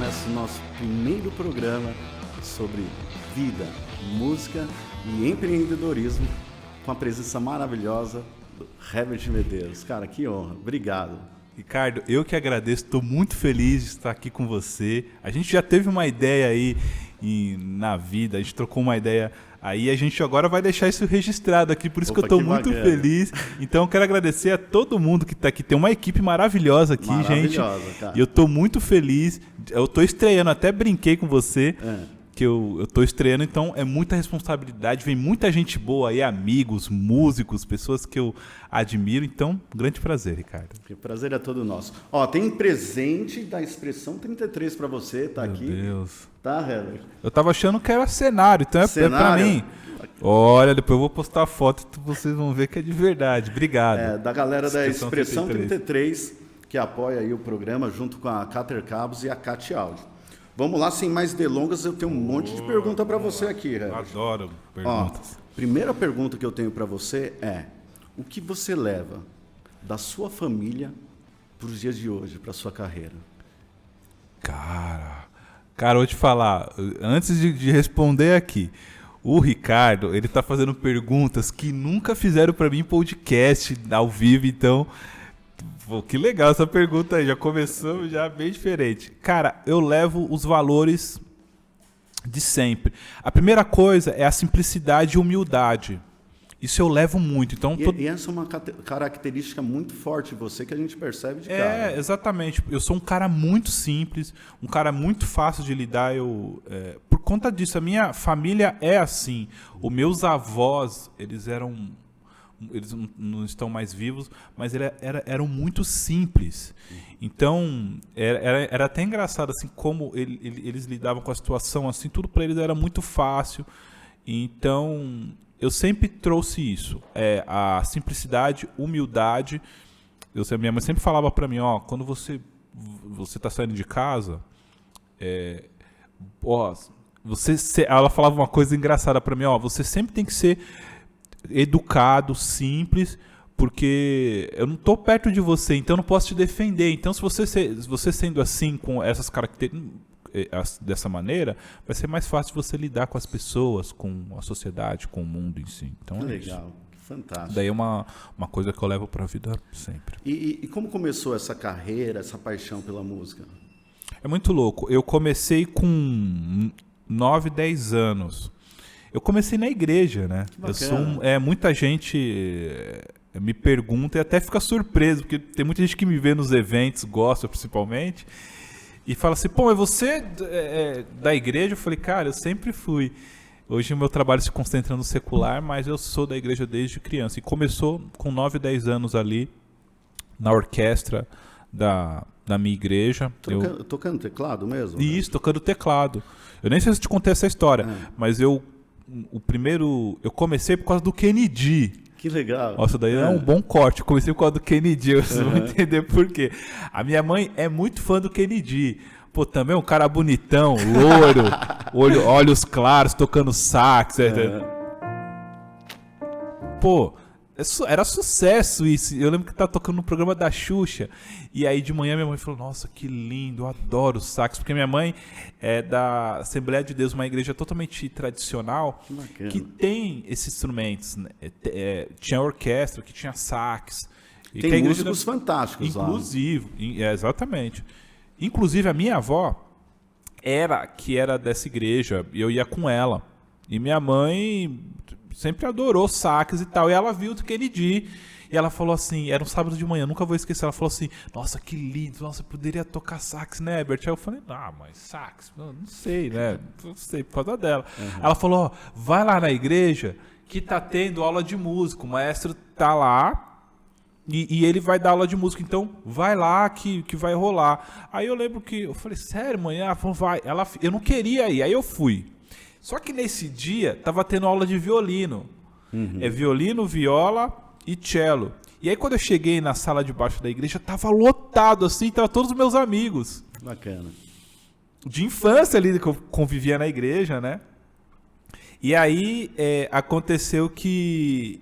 começa o nosso primeiro programa sobre vida, música e empreendedorismo com a presença maravilhosa do Herbert Medeiros. Cara, que honra. Obrigado. Ricardo, eu que agradeço, estou muito feliz de estar aqui com você. A gente já teve uma ideia aí na vida, a gente trocou uma ideia aí, a gente agora vai deixar isso registrado aqui, por isso que eu estou muito feliz. Então eu quero agradecer a todo mundo que está aqui, tem uma equipe maravilhosa aqui, gente. Cara. E eu estou muito feliz, eu estou estreando, até brinquei com você. Que eu tô estreando, então é muita responsabilidade, vem muita gente boa aí, amigos, músicos, pessoas que eu admiro, então, grande prazer, Ricardo. O prazer é todo nosso. Ó, tem presente da Expressão 33 para você, tá aqui. Meu Deus. Tá, Herbert? Eu tava achando que era cenário, então é pra mim. Olha, depois eu vou postar a foto e vocês vão ver que é de verdade. Obrigado. Da galera da Expressão 33, que apoia aí o programa, junto com a Cater Cabos e a Cat Audio. Vamos lá, sem mais delongas, eu tenho um monte de pergunta para você aqui, Herbert. Adoro perguntas. Primeira pergunta que eu tenho para você é: o que você leva da sua família para os dias de hoje, para sua carreira? Cara, eu vou te falar, antes de responder aqui, o Ricardo, ele tá fazendo perguntas que nunca fizeram para mim em podcast ao vivo, então... Pô, que legal essa pergunta aí, já começou já bem diferente. Cara, eu levo os valores de sempre. A primeira coisa é a simplicidade e humildade. Isso eu levo muito. Então, e essa é uma característica muito forte de você que a gente percebe de cara. Exatamente. Eu sou um cara muito simples, um cara muito fácil de lidar. Por conta disso, a minha família é assim. Os meus avós, eles não estão mais vivos, mas eram muito simples. Então, era até engraçado assim, como eles lidavam com a situação, assim, tudo para eles era muito fácil. Então, eu sempre trouxe isso, a simplicidade, humildade. Minha mãe sempre falava para mim, quando você está saindo de casa, ela falava uma coisa engraçada para mim, você sempre tem que ser educado, simples, porque eu não estou perto de você, então eu não posso te defender. Então, se você sendo assim, com essas características, dessa maneira, vai ser mais fácil você lidar com as pessoas, com a sociedade, com o mundo em si. Então, legal, fantástico. Daí é uma coisa que eu levo para a vida sempre. E como começou essa carreira, essa paixão pela música? É muito louco. Eu comecei com 9, 10 anos. Eu comecei na igreja, né? Muita gente me pergunta e até fica surpreso, porque tem muita gente que me vê nos eventos, gosta principalmente, e fala assim, pô, mas você é da igreja? Eu falei, cara, eu sempre fui. Hoje o meu trabalho se concentra no secular, mas eu sou da igreja desde criança. E começou com 9, 10 anos ali, na orquestra da minha igreja. Tocando teclado mesmo? Isso, tocando teclado. Eu nem sei se eu te contei essa história, mas eu comecei por causa do Kennedy. Que legal. Nossa, daí é um bom corte. Eu comecei por causa do Kennedy, vocês vão entender por quê. A minha mãe é muito fã do Kennedy. Pô, também um cara bonitão, loiro, olhos claros, tocando sax. Pô, era sucesso isso. Eu lembro que tava tocando no programa da Xuxa. E aí de manhã minha mãe falou, nossa, que lindo, eu adoro sax. Porque minha mãe é da Assembleia de Deus, uma igreja totalmente tradicional, que tem esses instrumentos. Né? Tinha orquestra, que tinha sax. Tem músicos fantásticos lá. Inclusive, exatamente. Inclusive a minha avó era dessa igreja, e eu ia com ela. E minha mãe sempre adorou sax e tal. E ela viu o Kennedy. E ela falou assim, era um sábado de manhã, nunca vou esquecer. Ela falou assim, nossa, que lindo, nossa, eu poderia tocar sax, né, Herbert? Aí eu falei, mas sax, não sei, né? Não sei, por causa dela. Ela falou, vai lá na igreja que tá tendo aula de música. O maestro tá lá e ele vai dar aula de música. Então, vai lá que vai rolar. Aí eu lembro que, eu falei, sério, mãe? Ela falou, vai. Eu não queria ir, aí eu fui. Só que nesse dia, tava tendo aula de violino. Violino, viola e cello. E aí quando eu cheguei na sala de baixo da igreja, tava lotado assim, tava todos os meus amigos. Bacana. De infância ali, que eu convivia na igreja, né? E aí aconteceu que...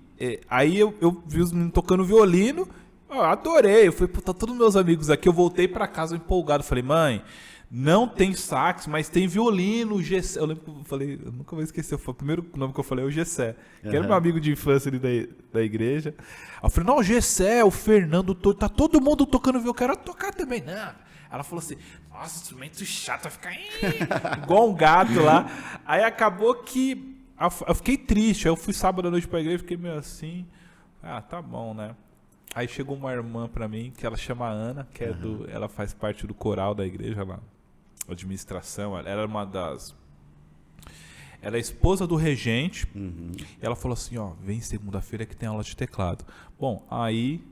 aí eu vi os meninos tocando violino, adorei. Eu falei, pô, tá todos meus amigos aqui. Eu voltei pra casa empolgado. Falei, mãe, Não tem sax, mas tem violino, Gessé. Eu lembro que eu falei, eu nunca vou esquecer, o primeiro nome que eu falei é o Gessé, que era meu amigo de infância ali da igreja. Aí eu falei, não, o Gessé, o Fernando, tá todo mundo tocando violino, eu quero tocar também. Não. Ela falou assim, nossa, instrumento chato, vai ficar igual um gato lá. Aí acabou que eu fiquei triste, aí eu fui sábado à noite pra igreja, fiquei meio assim, tá bom, né? Aí chegou uma irmã pra mim, que ela chama Ana, que ela faz parte do coral da igreja lá, administração, ela era uma das... Ela é esposa do regente, e ela falou assim, vem segunda-feira que tem aula de teclado. Bom, aí...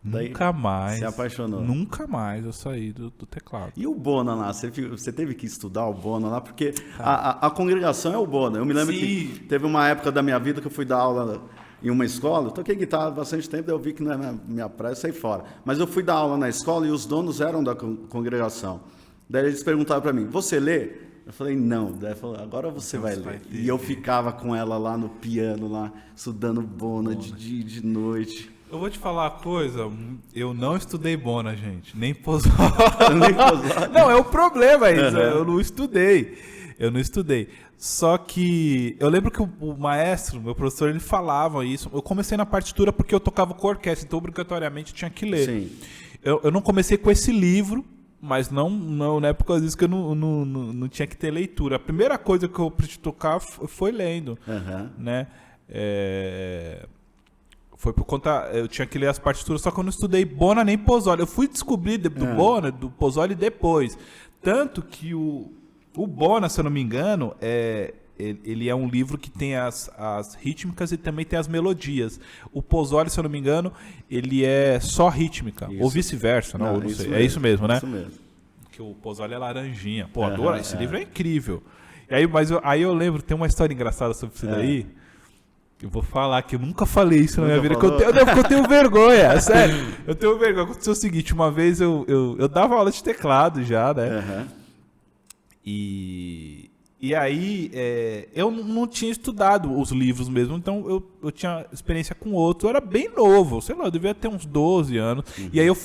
Nunca mais. Se apaixonou. Nunca mais eu saí do teclado. E o Bona lá? Você teve que estudar o Bona lá? Porque a congregação é o Bona. Eu me lembro que teve uma época da minha vida que eu fui dar aula em uma escola. Eu toquei guitarra há bastante tempo, daí eu vi que não é minha praia, eu saí fora. Mas eu fui dar aula na escola e os donos eram da congregação. Daí eles perguntaram para mim, você lê? Eu falei, não. Daí falou, agora você vai ler. E eu ficava com ela lá no piano, lá, estudando Bona de dia e de noite. Eu vou te falar uma coisa, eu não estudei Bona, gente, nem Pozzoli. Não, é o problema isso, eu não estudei. Só que eu lembro que o maestro, meu professor, ele falava isso. Eu comecei na partitura porque eu tocava com orquestra, então obrigatoriamente tinha que ler. Sim. Eu não comecei com esse livro, mas não é por causa disso que eu não tinha que ter leitura. A primeira coisa que eu aprendi a tocar foi lendo, né? Foi por conta... Eu tinha que ler as partituras, só que eu não estudei Bona nem Pozzoli. Eu fui descobrir do Bona, do Pozzoli depois. Tanto que o Bona, se eu não me engano, ele é um livro que tem as rítmicas e também tem as melodias. O Pozzoli, se eu não me engano, ele é só rítmica. Isso. Ou vice-versa, não? Eu não sei. É isso mesmo, né? Isso mesmo. Porque o Pozzoli é laranjinha. Pô, adoro. Esse livro é incrível. E aí, aí eu lembro, tem uma história engraçada sobre isso daí. Eu vou falar que eu nunca falei isso na minha vida, porque eu tenho vergonha, sério. Eu tenho vergonha. Aconteceu o seguinte, uma vez eu dava aula de teclado já, né? E aí eu não tinha estudado os livros mesmo, então eu tinha experiência com outro. Eu era bem novo, sei lá, eu devia ter uns 12 anos. E aí eu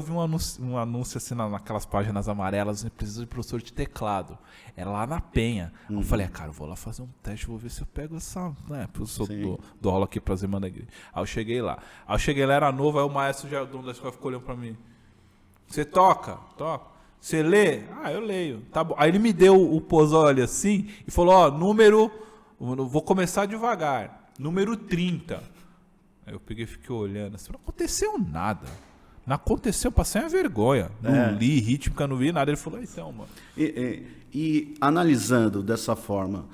vi um anúncio assim naquelas páginas amarelas, precisa de professor de teclado. Era lá na Penha. Eu falei, cara, eu vou lá fazer um teste, vou ver se eu pego essa, né? Professor do aula aqui pra irmã da igreja. Aí eu cheguei lá, era novo, aí o maestro já, o dono da escola, ficou olhando pra mim. Você toca? Toca. Você lê? Eu leio. Tá bom. Aí ele me deu o Pozzoli assim e falou, número... Vou começar devagar. Número 30. Aí eu peguei e fiquei olhando assim, não aconteceu nada. Não aconteceu, passei uma vergonha. Não li rítmica, não vi nada. Ele falou, então, mano. E analisando dessa forma,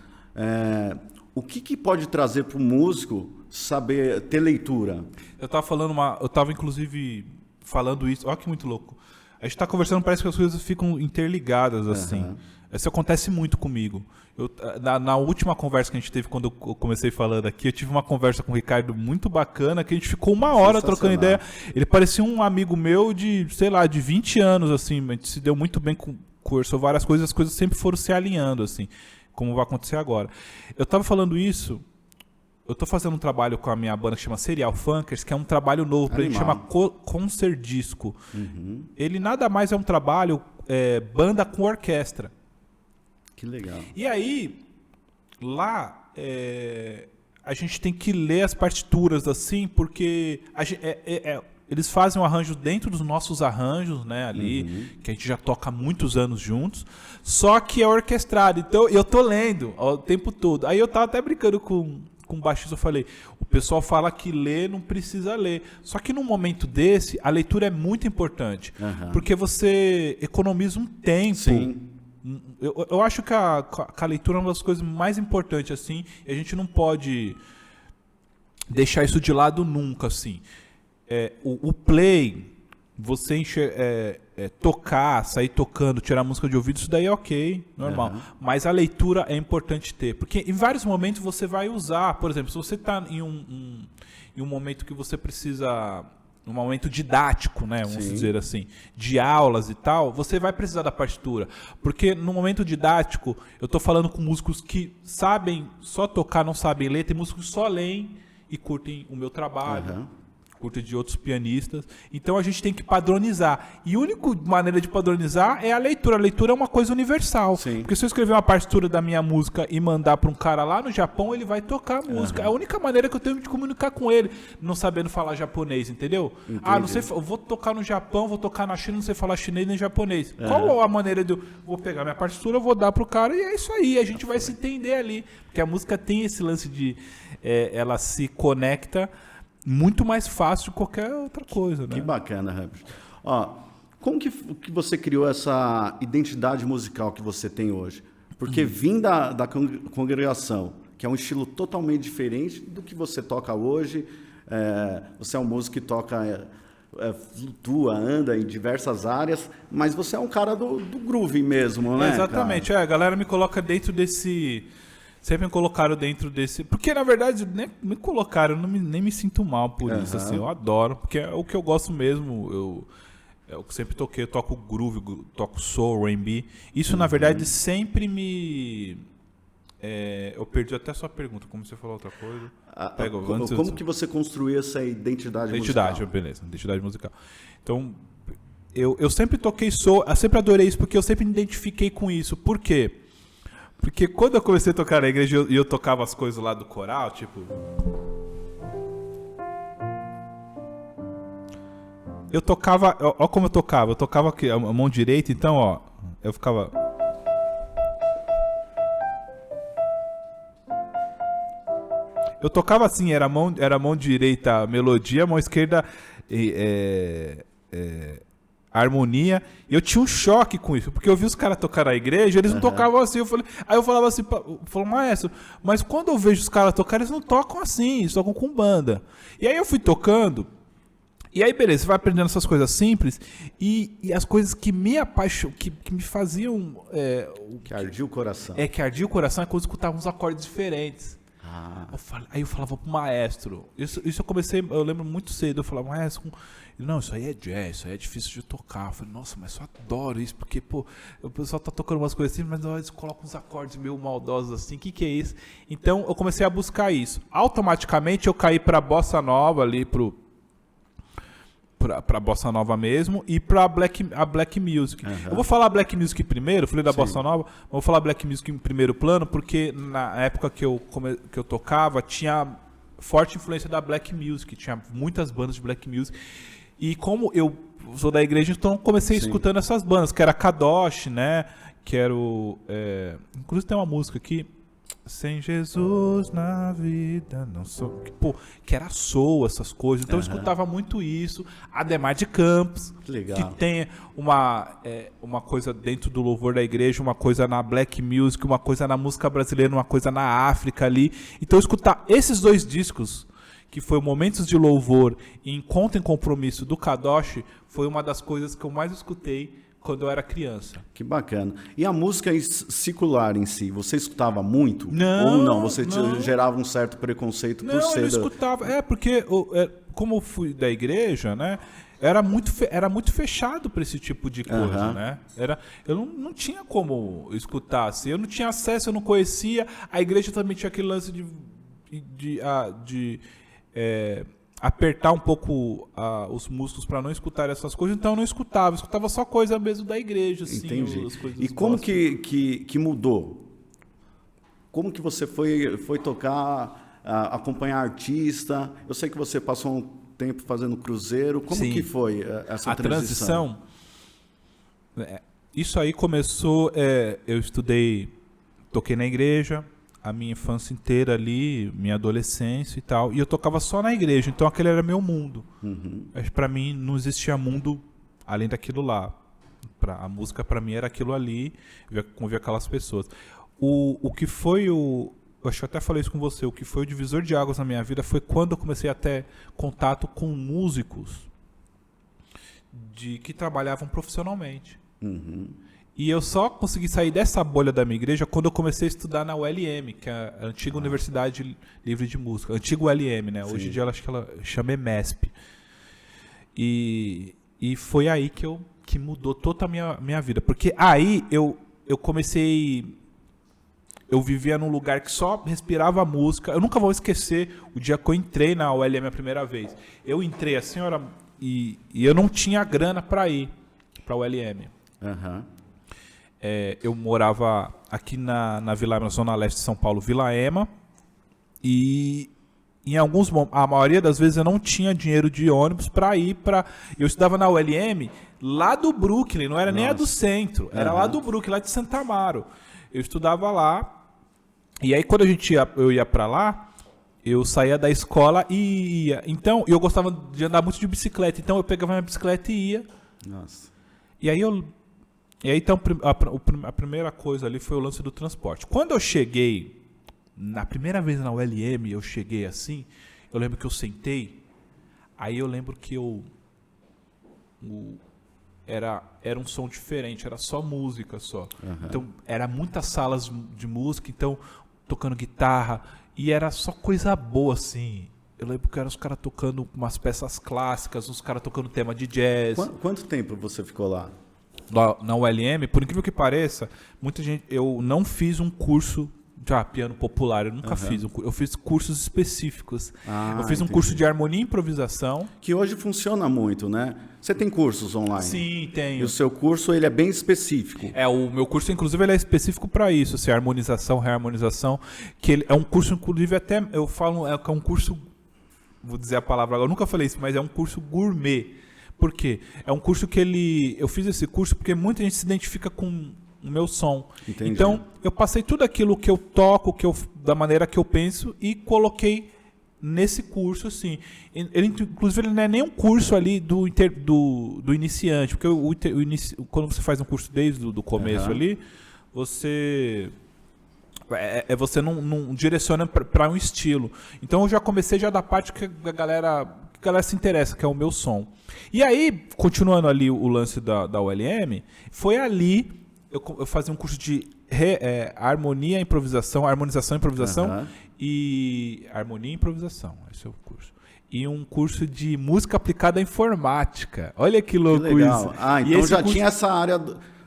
o que pode trazer para o músico saber ter leitura? Eu tava inclusive falando isso, olha que muito louco. A gente tá conversando, parece que as coisas ficam interligadas, assim. Isso acontece muito comigo. Na última conversa que a gente teve, quando eu comecei falando aqui, eu tive uma conversa com o Ricardo muito bacana, que a gente ficou uma hora trocando ideia. Ele parecia um amigo meu de, sei lá, de 20 anos, assim. A gente se deu muito bem, conversou várias coisas, as coisas sempre foram se alinhando, assim, como vai acontecer agora. Eu tava falando isso... Eu tô fazendo um trabalho com a minha banda que chama Serial Funkers, que é um trabalho novo, pra gente chama Concert Disco. Ele nada mais é um trabalho banda com orquestra. Que legal. E aí, lá, a gente tem que ler as partituras assim, porque eles fazem um arranjo dentro dos nossos arranjos, né, ali, que a gente já toca há muitos anos juntos, só que é orquestrado. Então, eu tô lendo o tempo todo. Aí eu tava até brincando com o baixista, eu falei, o pessoal fala que ler não precisa ler. Só que num momento desse, a leitura é muito importante. Porque você economiza um tempo. Sim. Eu acho que a leitura é uma das coisas mais importantes, assim, e a gente não pode deixar isso de lado nunca, assim. O play, você tocar, sair tocando, tirar música de ouvido, isso daí é ok, normal. Mas a leitura é importante ter, porque em vários momentos você vai usar, por exemplo, se você está em um momento que você precisa, um momento didático, né, vamos dizer assim, de aulas e tal, você vai precisar da partitura, porque no momento didático, eu estou falando com músicos que sabem só tocar, não sabem ler, tem músicos que só leem e curtem o meu trabalho. curto de outros pianistas. Então a gente tem que padronizar. E a única maneira de padronizar é a leitura. A leitura é uma coisa universal. Sim. Porque se eu escrever uma partitura da minha música e mandar para um cara lá no Japão, ele vai tocar a música. É a única maneira que eu tenho de comunicar com ele, não sabendo falar japonês, entendeu? Entendi. Ah, não sei, eu vou tocar no Japão, vou tocar na China, não sei falar chinês nem japonês. Qual a maneira de eu vou pegar minha partitura, vou dar pro cara e é isso aí, a gente vai se entender ali. Porque a música tem esse lance de ela se conecta muito mais fácil de qualquer outra coisa, né? Que bacana, Herbert. Ó, como que você criou essa identidade musical que você tem hoje? Porque vim da congregação, que é um estilo totalmente diferente do que você toca hoje. Você é um músico que toca, flutua, anda em diversas áreas, mas você é um cara do groove mesmo, né? Exatamente, cara? a galera me coloca dentro desse... Sempre me colocaram dentro desse... Porque, na verdade, nem me colocaram, eu nem me sinto mal por isso, assim, eu adoro, porque é o que eu gosto mesmo, é o que sempre toquei, eu toco groove, toco soul, R&B. Isso, na verdade, sempre me... eu perdi até a sua pergunta, como você falou outra coisa. Como que você construiu essa identidade musical? Beleza, identidade musical. Então, eu sempre toquei soul, eu sempre adorei isso, porque eu sempre me identifiquei com isso. Por quê? Porque quando eu comecei a tocar na igreja e eu tocava as coisas lá do coral, tipo... Eu tocava... Ó como eu tocava. Eu tocava aqui, a mão direita, então, ó... Eu ficava... Eu tocava assim, era a mão direita melodia, a mão esquerda harmonia. E eu tinha um choque com isso, porque eu vi os caras tocar na igreja, eles não tocavam assim. Aí eu falava assim, maestro, mas quando eu vejo os caras tocar, eles não tocam assim, eles tocam com banda. E aí eu fui tocando, e aí beleza, você vai aprendendo essas coisas simples, e as coisas que me apaixonam, que me faziam... que ardia o coração. Que ardia o coração é quando eu escutava uns acordes diferentes. Aí eu falava pro maestro, isso eu comecei, eu lembro muito cedo, eu falava, maestro, não, isso aí é jazz, isso aí é difícil de tocar. Eu falei, nossa, mas eu adoro isso, porque, pô, o pessoal tá tocando umas coisas assim, mas eles colocam uns acordes meio maldosos assim, o que é isso? Então eu comecei a buscar isso. Automaticamente eu caí pra bossa nova ali, pra bossa nova mesmo, e pra black music. Eu vou falar black music primeiro, falei da bossa nova, mas vou falar black music em primeiro plano, porque na época que eu tocava, tinha forte influência da black music, tinha muitas bandas de black music, e como eu sou da igreja, então comecei escutando essas bandas, que era Kadosh, né, que era o... inclusive tem uma música aqui, Sem Jesus na vida, não sou... que era soul, essas coisas. Então eu escutava muito isso. Ademar de Campos, que tem uma coisa dentro do louvor da igreja, uma coisa na black music, uma coisa na música brasileira, uma coisa na África ali. Então escutar esses dois discos, que foi Momentos de Louvor e Encontro em Compromisso do Kadosh, foi uma das coisas que eu mais escutei quando eu era criança. Que bacana. E a música secular em si, você escutava muito? Não. Ou não? Você gerava um certo preconceito por ser... Não, eu escutava. Porque como eu fui da igreja, né? Era muito fechado para esse tipo de coisa, né? Eu não tinha como escutar. Assim, eu não tinha acesso, eu não conhecia. A igreja também tinha aquele lance de apertar um pouco os músculos para não escutar essas coisas, então eu não escutava só coisa mesmo da igreja, assim. Entendi. As coisas e como que mudou? Como que você foi tocar, acompanhar artista? Eu sei que você passou um tempo fazendo cruzeiro. Como que foi essa transição? Isso aí começou, eu toquei na igreja, a minha infância inteira ali, minha adolescência e tal, e eu tocava só na igreja, então aquele era meu mundo. Para mim não existia mundo além daquilo lá. A música para mim era aquilo ali, convivia aquelas pessoas. O que foi eu acho que eu até falei isso com você, o que foi o divisor de águas na minha vida foi quando eu comecei a ter contato com músicos que trabalhavam profissionalmente. E eu só consegui sair dessa bolha da minha igreja quando eu comecei a estudar na ULM, que é a antiga Universidade Livre de Música. Antiga ULM, né? Hoje em dia acho que ela chama EMESP. E foi aí que mudou toda a minha vida. Porque aí eu comecei... eu vivia num lugar que só respirava música. Eu nunca vou esquecer o dia que eu entrei na ULM a primeira vez. Eu entrei, a senhora... E eu não tinha grana para ir para a ULM. Uhum. Eu morava aqui na Vila Ema, na Zona Leste de São Paulo, Vila Ema. E em alguns momentos, a maioria das vezes eu não tinha dinheiro de ônibus para ir para... Eu estudava na ULM lá do Brooklyn, não era nem a do centro. Era lá do Brooklyn, lá de Santa Amaro. Eu estudava lá. E aí quando eu ia para lá, eu saía da escola e ia. Então, eu gostava de andar muito de bicicleta. Então, eu pegava minha bicicleta e ia. Nossa. E aí, então, a primeira coisa ali foi o lance do transporte. Quando eu cheguei, na primeira vez na ULM, eu cheguei assim, eu lembro que eu sentei, aí eu lembro que era um som diferente, era só música só. Uhum. Então, era muitas salas de música, então, tocando guitarra, e era só coisa boa, assim. Eu lembro que eram os caras tocando umas peças clássicas, os caras tocando tema de jazz. Quanto tempo você ficou lá? Na ULM, por incrível que pareça, muita gente... Eu não fiz um curso de piano popular, eu nunca fiz. Eu fiz cursos específicos. Eu fiz um curso de harmonia e improvisação. Que hoje funciona muito, né? Você tem cursos online? Sim, tenho. E o seu curso, ele é bem específico. O meu curso, inclusive, ele é específico para isso, assim, harmonização, reharmonização, que ele é um curso, inclusive, até, eu falo, é um curso, vou dizer a palavra agora, eu nunca falei isso, mas é um curso gourmet. Por quê? É um curso que eu fiz esse curso porque muita gente se identifica com o meu som. Entendi. Então, eu passei tudo aquilo que eu toco, da maneira que eu penso e coloquei nesse curso, assim. Inclusive, ele não é nem um curso ali do iniciante, porque quando você faz um curso desde o começo ali, você não direciona para um estilo. Então, eu já comecei da parte que a galera se interessa, que é o meu som. E aí, continuando ali o lance da ULM, foi ali... Eu fazia um curso de harmonia, improvisação, harmonização e improvisação e harmonia e improvisação, esse é o curso. E um curso de música aplicada à informática. Olha que louco isso. Então já tinha essa área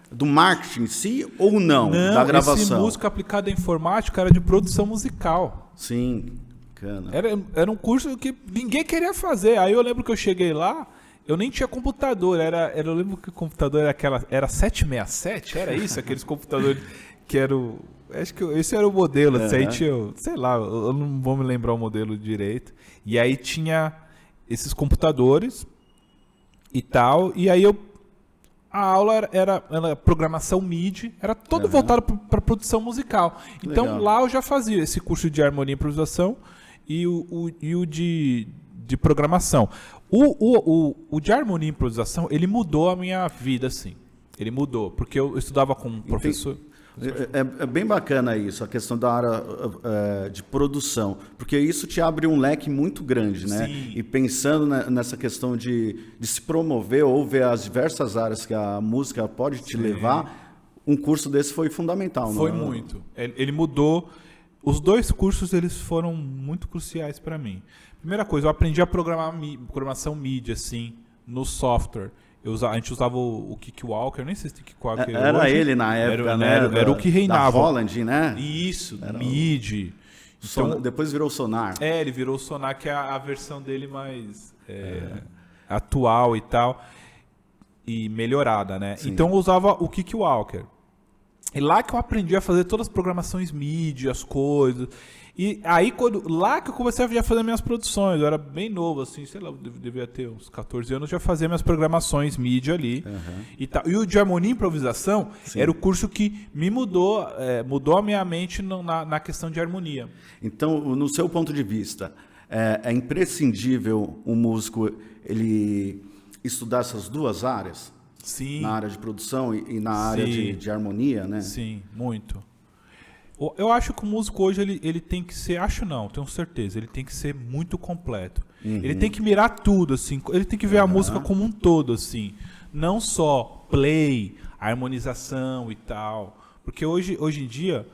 do marketing em si ou não da gravação? Esse música aplicada à informática era de produção musical. Sim, bacana. Era um curso que ninguém queria fazer. Aí eu lembro que eu cheguei lá, eu nem tinha computador, eu lembro que o computador era 767, era isso? Aqueles computadores que eram... Acho que esse era o modelo, aí tinha, sei lá, eu não vou me lembrar o modelo direito. E aí tinha esses computadores e tal, e aí a aula era programação MIDI, era todo voltado para produção musical. Então legal. Lá eu já fazia esse curso de harmonia e improvisação e o de programação. O de harmonia e improvisação, ele mudou a minha vida, assim. Ele mudou, porque eu estudava com um professor... É bem bacana isso, a questão da área de produção, porque isso te abre um leque muito grande, né? Sim. E pensando nessa questão de se promover ou ver as diversas áreas que a música pode te levar, um curso desse foi fundamental. Foi muito. Ele mudou. Os dois cursos eles foram muito cruciais para mim. Primeira coisa, eu aprendi a programação MIDI, assim, no software. A gente usava o Kickwalker, nem sei se Kickwalker era hoje. Ele na época, era o que reinava. Da Holland, né? Isso, MIDI. Então, depois virou o Sonar. Ele virou o Sonar, que é a versão dele mais atual e tal, e melhorada, né? Sim. Então eu usava o Kickwalker. E lá que eu aprendi a fazer todas as programações MIDI, as coisas. E aí, lá que eu comecei a fazer minhas produções, eu era bem novo, assim, sei lá, eu devia ter uns 14 anos, já fazia minhas programações MIDI ali e tal. E o de harmonia e improvisação era o curso que me mudou a minha mente na questão de harmonia. Então, no seu ponto de vista, é imprescindível um músico ele estudar essas duas áreas? Sim. Na área de produção e na área de harmonia, né? Sim, muito. Eu acho que o músico hoje ele tem que ser, tenho certeza, ele tem que ser muito completo. Ele tem que mirar tudo, assim, ele tem que ver a música como um todo, assim, não só play, harmonização e tal, porque hoje em dia,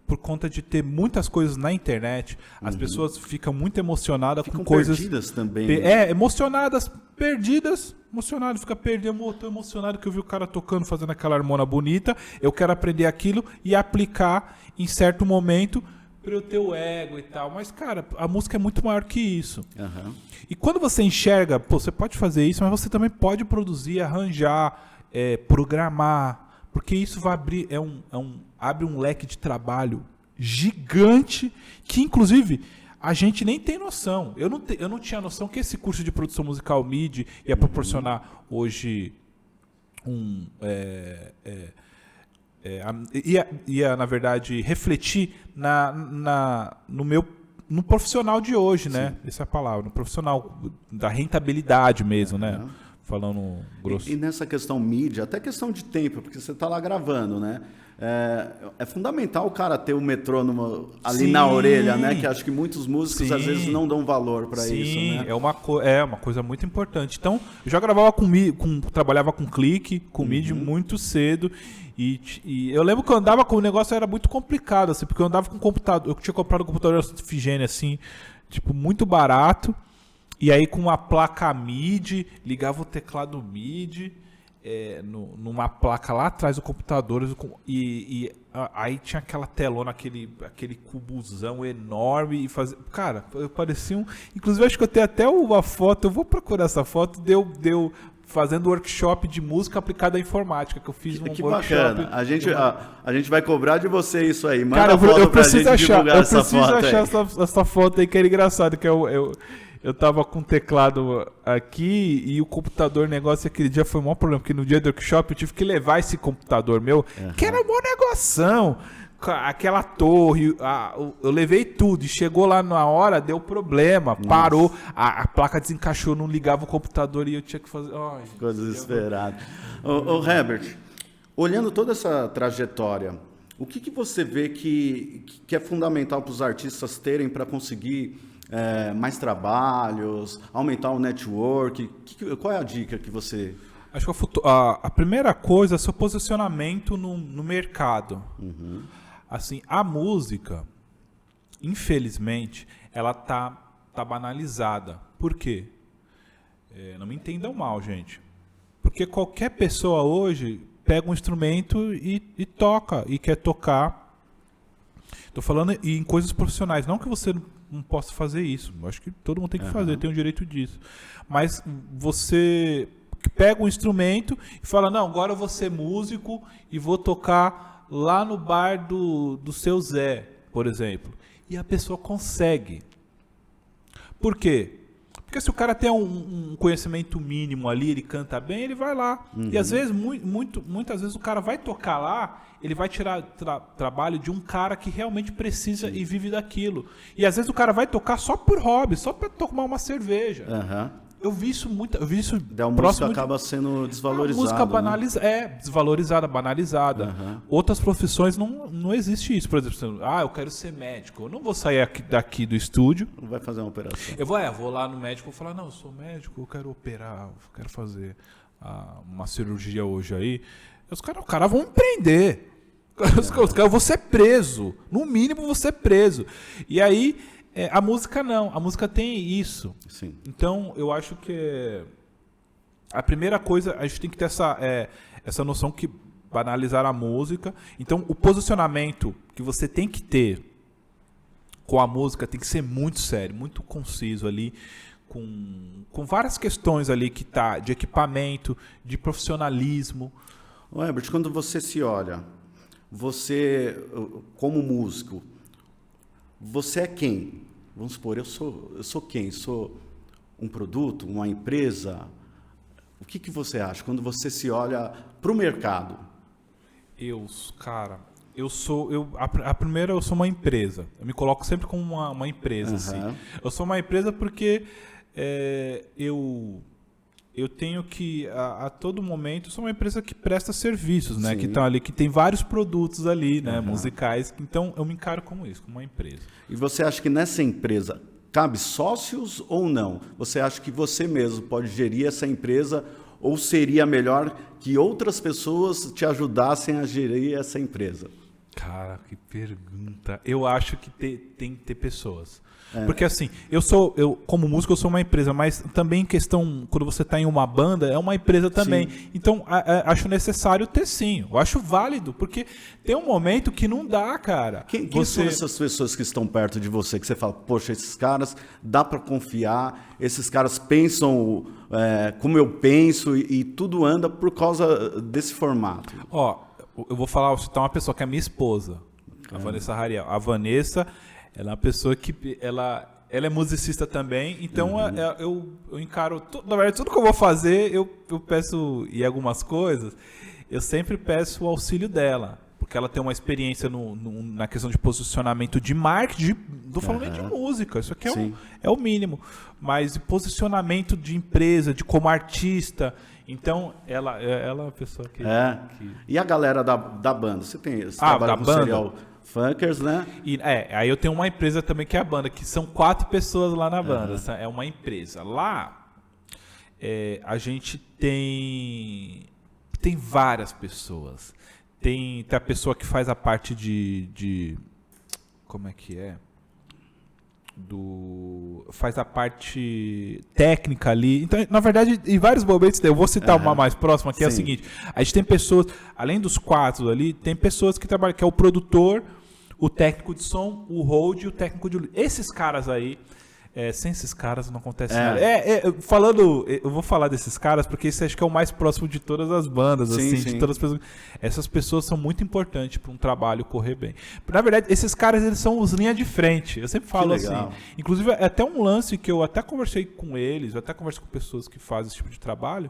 por conta de ter muitas coisas na internet, as pessoas ficam muito emocionadas com coisas... perdidas também. Emocionadas, perdidas, emocionado, fica perdendo, eu tô emocionado que eu vi o cara tocando, fazendo aquela harmonia bonita, eu quero aprender aquilo e aplicar em certo momento para eu ter o ego e tal. Mas, cara, a música é muito maior que isso. Uhum. E quando você enxerga, pô, você pode fazer isso, mas você também pode produzir, arranjar, programar, porque isso vai abrir, abre um leque de trabalho gigante que, inclusive, a gente nem tem noção. Eu não tinha noção que esse curso de produção musical MIDI ia proporcionar hoje ia, na verdade, refletir no profissional de hoje, né? Essa é a palavra, no profissional da rentabilidade mesmo, né? Falando grosso. E nessa questão mídia, até questão de tempo, porque você está lá gravando, né? É fundamental o cara ter o metrônomo ali na orelha, né? Que acho que muitos músicos às vezes não dão valor para isso, né? É uma coisa muito importante. Então, eu já gravava trabalhava com clique, com MIDI muito cedo. E eu lembro que eu andava com o negócio, era muito complicado, assim, porque eu andava com computador. Eu tinha comprado um computador Figênia, assim, tipo, muito barato. E aí com uma placa MIDI, ligava o teclado MIDI numa placa lá atrás do computador. Aí tinha aquela telona, aquele cubuzão enorme. E fazia, cara, eu parecia um... Inclusive, acho que eu tenho até uma foto, eu vou procurar essa foto, deu fazendo workshop de música aplicada à informática, que eu fiz que workshop. Bacana. A gente vai cobrar de você isso aí. Manda cara, eu preciso achar essa foto aí, que era engraçado, que eu tava com o teclado aqui e o computador, negócio, aquele dia foi o maior problema, porque no dia do workshop eu tive que levar esse computador meu, que era um negoção. Aquela torre, eu levei tudo e chegou lá na hora, deu problema, parou, a placa desencaixou, não ligava o computador e eu tinha que fazer... Ficou desesperado. Ô Herbert, olhando toda essa trajetória, o que você vê que é fundamental para os artistas terem para conseguir mais trabalhos, aumentar o network? Qual é a dica que você... Acho que a primeira coisa é seu posicionamento no mercado. Assim, a música, infelizmente, ela tá banalizada. Por quê? Não me entendam mal, gente. Porque qualquer pessoa hoje pega um instrumento e toca, e quer tocar. Estou falando em coisas profissionais. Não que você não possa fazer isso. Eu acho que todo mundo tem que fazer, tem o direito disso. Mas você pega um instrumento e fala, não, agora eu vou ser músico e vou tocar lá no bar do seu Zé, por exemplo. E a pessoa consegue. Por quê? Porque se o cara tem um conhecimento mínimo ali, ele canta bem, ele vai lá. E às vezes, muitas vezes o cara vai tocar lá, ele vai tirar trabalho de um cara que realmente precisa e vive daquilo. E às vezes o cara vai tocar só por hobby, só para tomar uma cerveja. Eu vi isso muito. A música acaba sendo desvalorizada. A música desvalorizada, banalizada. Outras profissões não existe isso. Por exemplo, eu quero ser médico. Eu não vou sair daqui do estúdio. Não vai fazer uma operação. Eu vou lá no médico e vou falar, não, eu sou médico, eu quero operar, eu quero fazer uma cirurgia hoje aí. Os caras vão empreender. Os caras vão ser preso. No mínimo, vão ser preso. E aí... a música não, a música tem isso. Sim. Então, eu acho que a primeira coisa, a gente tem que ter essa noção que banalizar a música. Então, o posicionamento que você tem que ter com a música tem que ser muito sério, muito conciso ali, com várias questões ali que tá de equipamento, de profissionalismo. Herbert, quando você se olha, você, como músico, você é quem? Vamos supor, eu sou quem? Sou um produto, uma empresa? O que você acha quando você se olha para o mercado? Primeira, eu sou uma empresa. Eu me coloco sempre como uma empresa. Assim. Eu sou uma empresa porque eu tenho que, a todo momento, eu sou uma empresa que presta serviços, né? Que estão ali, que tem vários produtos ali, né? Musicais. Então, eu me encaro como isso, como uma empresa. E você acha que nessa empresa cabe sócios ou não? Você acha que você mesmo pode gerir essa empresa ou seria melhor que outras pessoas te ajudassem a gerir essa empresa? Cara, que pergunta. Eu acho que tem que ter pessoas. É. Porque assim, eu como músico eu sou uma empresa, mas também em questão, quando você está em uma banda, é uma empresa também. Sim. Então, acho necessário ter sim. Eu acho válido, porque tem um momento que não dá, cara. Quem são essas pessoas que estão perto de você, que você fala, poxa, esses caras dá para confiar, esses caras pensam como eu penso e tudo anda por causa desse formato? Ó, eu vou citar uma pessoa que é minha esposa, a Vanessa Hariel. A Vanessa, ela é uma pessoa que ela é musicista também, então eu encaro, na verdade, tudo que eu vou fazer, eu peço, e algumas coisas, eu sempre peço o auxílio dela, porque ela tem uma experiência na questão de posicionamento de marketing, não estou falando nem de música, isso aqui é o mínimo, mas de posicionamento de empresa, de como artista. Então, ela é uma pessoa que... E a galera da banda? Você trabalha com Serial Funkers, né? Aí eu tenho uma empresa também que é a banda, que são 4 pessoas lá na banda. É uma empresa. Lá, a gente tem várias pessoas. Tem a pessoa que faz a parte de como é que é? Faz a parte técnica ali. Então, na verdade, em vários momentos, eu vou citar uma mais próxima, que é o seguinte: a gente tem pessoas, além dos 4 ali, tem pessoas que trabalham, que é o produtor, o técnico de som, o hold e o técnico de luz. Esses caras aí, sem esses caras não acontece nada. Eu vou falar desses caras porque esse acho que é o mais próximo de todas as bandas, de todas as pessoas. Essas pessoas são muito importantes para um trabalho correr bem. Na verdade, esses caras, eles são os linha de frente. Eu sempre falo assim. Inclusive, é até um lance que eu até conversei com eles, eu até converso com pessoas que fazem esse tipo de trabalho,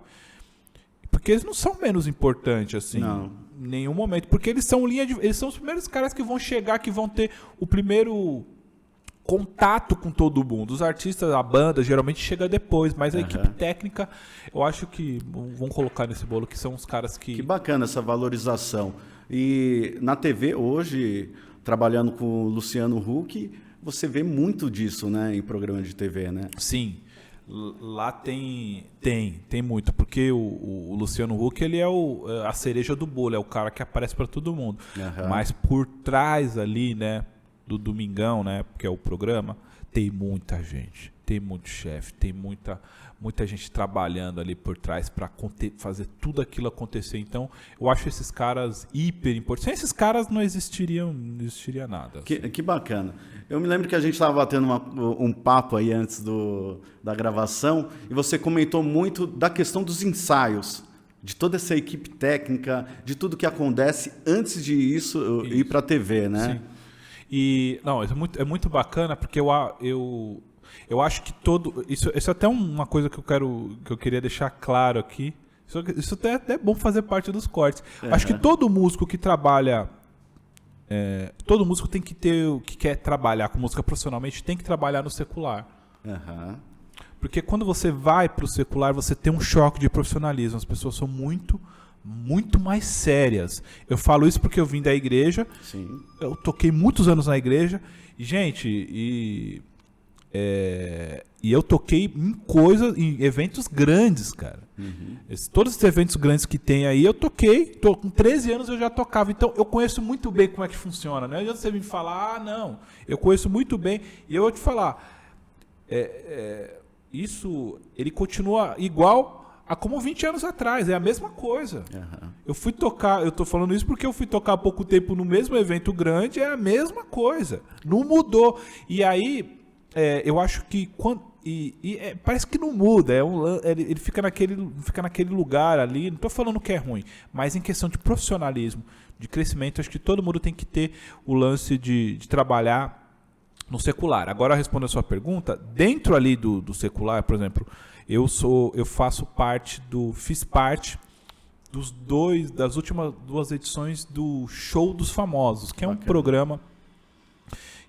porque eles não são menos importantes, assim. Não. Em nenhum momento. Porque eles são eles são os primeiros caras que vão chegar, que vão ter o primeiro contato com todo mundo. Os artistas, a banda, geralmente chega depois, mas a equipe técnica, eu acho que vão colocar nesse bolo, que são os caras que... Que bacana essa valorização. E na TV, hoje, trabalhando com o Luciano Huck, você vê muito disso, né, em programa de TV, né? Sim. Lá tem muito, porque o Luciano Huck, ele é a cereja do bolo, é o cara que aparece para todo mundo. Mas por trás ali, né, do Domingão, né, que é o programa, tem muita gente, tem muito chefe, tem muita gente trabalhando ali por trás para fazer tudo aquilo acontecer. Então, eu acho esses caras hiper importantes. Sem esses caras não existiria nada. Que bacana. Eu me lembro que a gente estava batendo um papo aí antes da gravação e você comentou muito da questão dos ensaios, de toda essa equipe técnica, de tudo que acontece antes de isso ir para a TV, né? Sim. E não, é muito bacana, porque eu acho que isso é até uma coisa que eu queria deixar claro aqui. Isso até é bom fazer parte dos cortes. Acho que todo músico que trabalha, todo músico tem que que quer trabalhar com música profissionalmente, tem que trabalhar no secular. Porque quando você vai para o secular, você tem um choque de profissionalismo. As pessoas são muito mais sérias. Eu falo isso porque eu vim da igreja. Sim. Eu toquei muitos anos na igreja. E, gente, e eu toquei em eventos grandes, cara. Todos os eventos grandes que tem aí, eu toquei. Com 13 anos eu já tocava. Então, eu conheço muito bem como é que funciona. Não adianta você me falar, não. Eu conheço muito bem. E eu vou te falar, isso, ele continua igual a como 20 anos atrás, é a mesma coisa. Eu fui tocar, eu tô falando isso porque eu fui tocar há pouco tempo no mesmo evento grande, é a mesma coisa, não mudou. E aí, eu acho que parece que não muda, ele fica naquele lugar ali, não tô falando que é ruim, mas em questão de profissionalismo, de crescimento, acho que todo mundo tem que ter o lance de trabalhar no secular. Agora, respondendo a sua pergunta, dentro ali do secular, por exemplo, fiz parte das últimas 2 edições do Show dos Famosos, que é um programa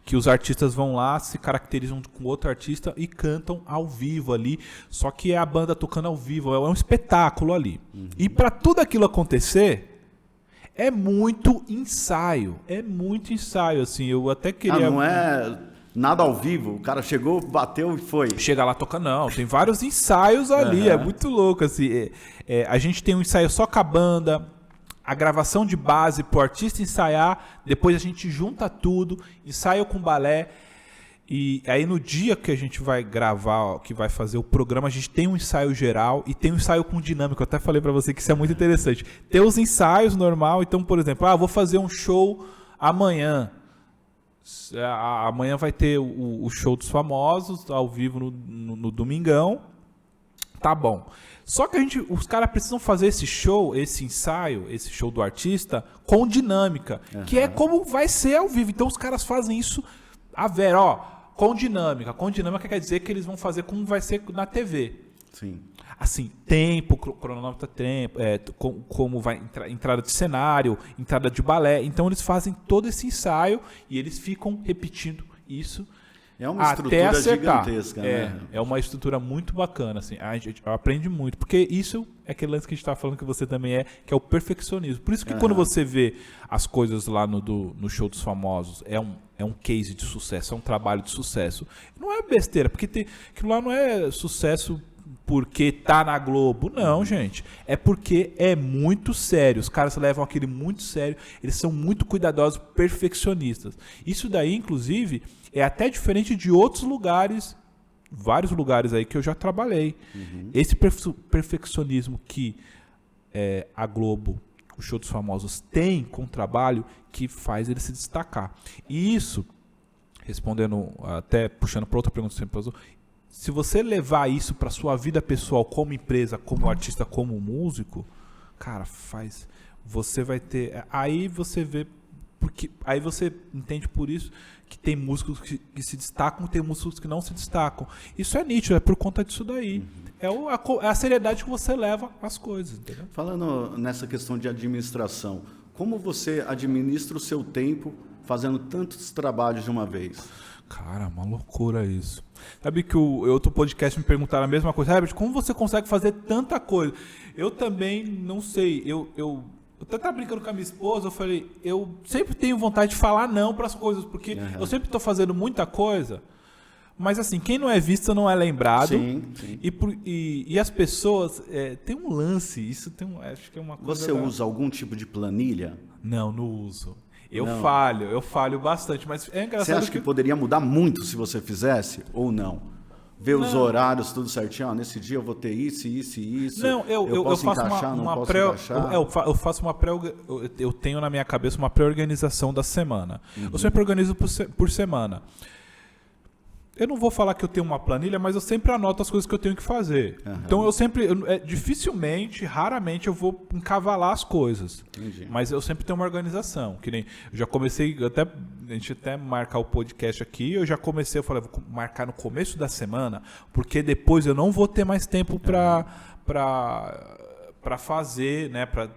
que os artistas vão lá, se caracterizam com outro artista e cantam ao vivo ali, só que é a banda tocando ao vivo, é um espetáculo ali. E para tudo aquilo acontecer, é muito ensaio, assim, eu até queria... não é nada ao vivo, o cara chegou, bateu e foi. Chega lá, toca, não, tem vários ensaios ali, é muito louco, assim, a gente tem um ensaio só com a banda, a gravação de base pro artista ensaiar, depois a gente junta tudo, ensaio com balé, e aí no dia que a gente vai gravar, que vai fazer o programa, a gente tem um ensaio geral e tem um ensaio com dinâmica. Eu até falei pra você que isso é muito interessante. Tem os ensaios normal, então, por exemplo, vou fazer um show amanhã. Amanhã vai ter o show dos famosos, ao vivo no Domingão. Tá bom. Só que os caras precisam fazer esse show, esse ensaio, esse show do artista, com dinâmica, que é como vai ser ao vivo. Então os caras fazem isso com dinâmica. Com dinâmica quer dizer que eles vão fazer como vai ser na TV. Sim. Assim, tempo, cronômetro tempo, como vai entrada de cenário, entrada de balé. Então eles fazem todo esse ensaio e eles ficam repetindo isso. É uma estrutura gigantesca, né? É uma estrutura muito bacana, assim. A gente aprende muito, porque isso é aquele lance que a gente estava falando que você também que é o perfeccionismo. Por isso que quando você vê as coisas lá no show dos famosos, é um case de sucesso, é um trabalho de sucesso. Não é besteira, porque aquilo lá não é sucesso porque tá na Globo. Não, gente. É porque é muito sério. Os caras levam aquele muito sério. Eles são muito cuidadosos, perfeccionistas. Isso daí, inclusive, é até diferente de outros lugares, vários lugares aí que eu já trabalhei. Esse perfeccionismo que a Globo, o Show dos Famosos, tem com o trabalho que faz ele se destacar. E isso, respondendo, até puxando para outra pergunta que você me posou, se você levar isso para sua vida pessoal, como empresa, como artista, como músico, cara, você vai ter... Aí você vê... Porque aí você entende por isso que tem músicos que se destacam e tem músicos que não se destacam. Isso é nítido, é por conta disso daí. É a seriedade que você leva às coisas, entendeu? Falando nessa questão de administração, como você administra o seu tempo fazendo tantos trabalhos de uma vez? Cara, uma loucura isso. Sabe que o outro podcast me perguntaram a mesma coisa. Herbert, como você consegue fazer tanta coisa? Eu também não sei. Eu até estava brincando com a minha esposa, eu falei, eu sempre tenho vontade de falar não para as coisas, porque eu sempre estou fazendo muita coisa, mas assim, quem não é visto não é lembrado. Sim. E as pessoas, tem um lance, isso acho que é uma coisa... Você usa algum tipo de planilha? Não uso. Eu falho bastante, mas é engraçado. Você acha que poderia mudar muito se você fizesse ou não? Ver os horários, tudo certinho. Nesse dia eu vou ter isso, isso e isso. Não, eu posso faço encaixar, uma não posso encaixar? Eu faço uma eu tenho na minha cabeça uma pré-organização da semana. Eu sempre organizo por semana. Eu não vou falar que eu tenho uma planilha, mas eu sempre anoto as coisas que eu tenho que fazer. Então eu sempre, dificilmente, raramente eu vou encavalar as coisas. Entendi. Mas eu sempre tenho uma organização. Que nem, eu já comecei, a gente até marcar o podcast aqui, eu falei, vou marcar no começo da semana, porque depois eu não vou ter mais tempo para fazer, né, para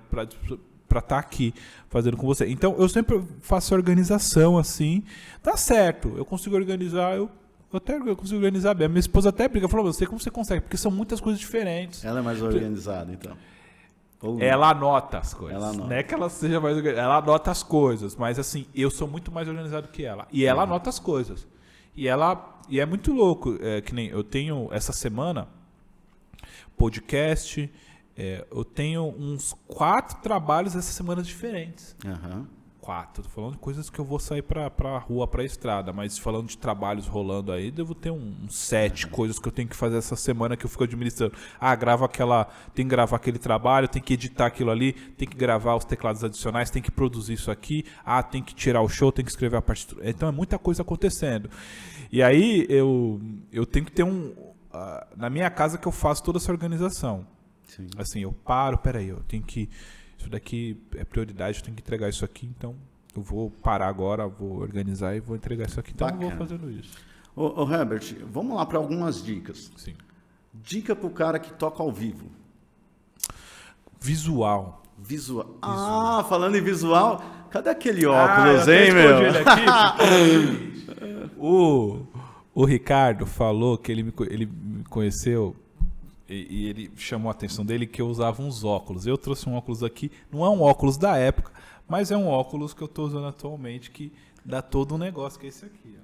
estar aqui fazendo com você. Então eu sempre faço a organização assim, tá certo, eu consigo organizar, eu consigo organizar bem. A minha esposa até briga, falou, eu sei como você consegue, porque são muitas coisas diferentes. Ela é mais organizada, então. Ela anota as coisas. Ela anota. Não é que ela seja mais organizada, ela anota as coisas, mas assim, eu sou muito mais organizado que ela. E ela anota as coisas. E é muito louco, que nem eu tenho essa semana podcast, eu tenho uns 4 trabalhos essa semana diferentes. 4. Tô falando de coisas que eu vou sair pra rua, pra estrada, mas falando de trabalhos rolando aí, devo ter uns 7 coisas que eu tenho que fazer essa semana que eu fico administrando. Tem que gravar aquele trabalho, tem que editar aquilo ali, tem que gravar os teclados adicionais, tem que produzir isso aqui, tem que tirar o show, tem que escrever a partitura. Então é muita coisa acontecendo. E aí eu tenho que ter na minha casa que eu faço toda essa organização. Sim. Assim, peraí, eu tenho que... Isso daqui é prioridade, eu tenho que entregar isso aqui, então eu vou parar agora, vou organizar e vou entregar isso aqui. Então eu vou fazendo isso. Ô Herbert, vamos lá para algumas dicas. Sim. Dica para o cara que toca ao vivo. Visual. Falando em visual, cadê aquele óculos, hein, meu? Ele aqui, o Ricardo falou que ele me conheceu... E ele chamou a atenção dele que eu usava uns óculos. Eu trouxe um óculos aqui, não é um óculos da época, mas é um óculos que eu estou usando atualmente que dá todo um negócio, que é esse aqui.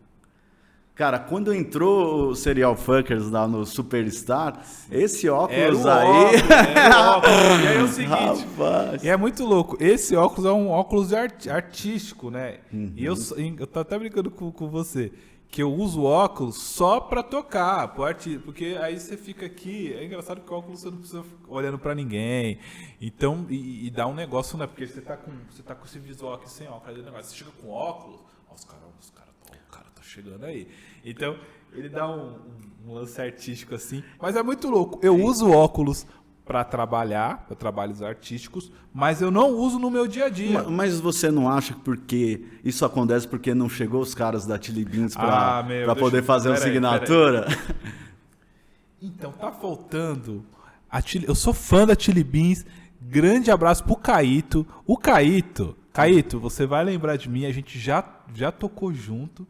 Cara, quando entrou o Serial Funkers lá no Superstar, esse óculos Era o aí... óculos. E aí é o seguinte, Rapaz. e é muito louco, esse óculos é um óculos artístico, né? E eu tô até brincando com você, que eu uso óculos só pra tocar, porque aí você fica aqui, é engraçado que o óculos você não precisa ficar olhando pra ninguém, então, e dá um negócio, né? Porque você tá com esse visual aqui sem óculos, você chega com óculos, ó, os caras tá chegando aí. Então, ele dá um lance artístico assim, mas é muito louco. Eu uso óculos para trabalhar, para trabalhos artísticos, mas eu não uso no meu dia a dia. Mas você não acha que porque isso acontece porque não chegou os caras da Chili Beans para poder fazer uma assinatura? Então, tá faltando. Eu sou fã da Chili Beans. Grande abraço pro Caíto. O Caíto, você vai lembrar de mim, a gente já tocou junto.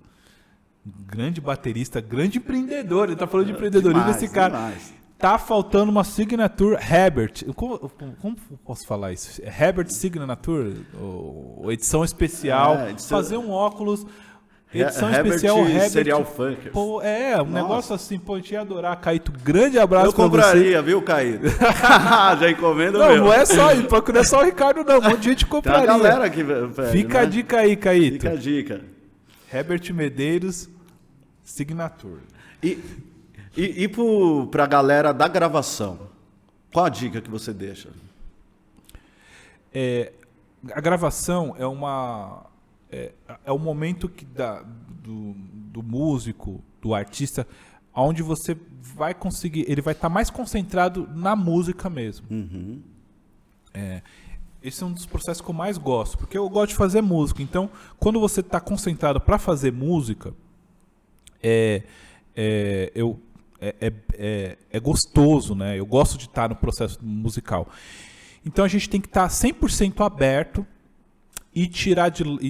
Grande baterista, grande empreendedor. Ele tá falando de empreendedorismo, esse cara. Demais. Tá faltando uma signature Herbert. Como posso falar isso? Herbert Signature, ou edição especial. Fazer um óculos. Edição especial Herbert. Serial Funkers. Pô, negócio assim, pô, a gente ia adorar. Caíto, grande abraço pra você. Eu compraria, viu, Caíto? Já encomenda não, mesmo. Não é só o Ricardo, não. Um monte de gente compraria. Tem a galera que Fica a dica aí, Caíto. Fica a dica. Herbert Medeiros, Signature. E pra galera da gravação, qual a dica que você deixa? A gravação é o momento do músico, do artista, onde você vai conseguir, ele vai estar mais concentrado na música mesmo. Uhum. Esse é um dos processos que eu mais gosto, porque eu gosto de fazer música. Então, quando você está concentrado para fazer música, é gostoso, né? Eu gosto de estar no processo musical. Então a gente tem que estar 100% aberto e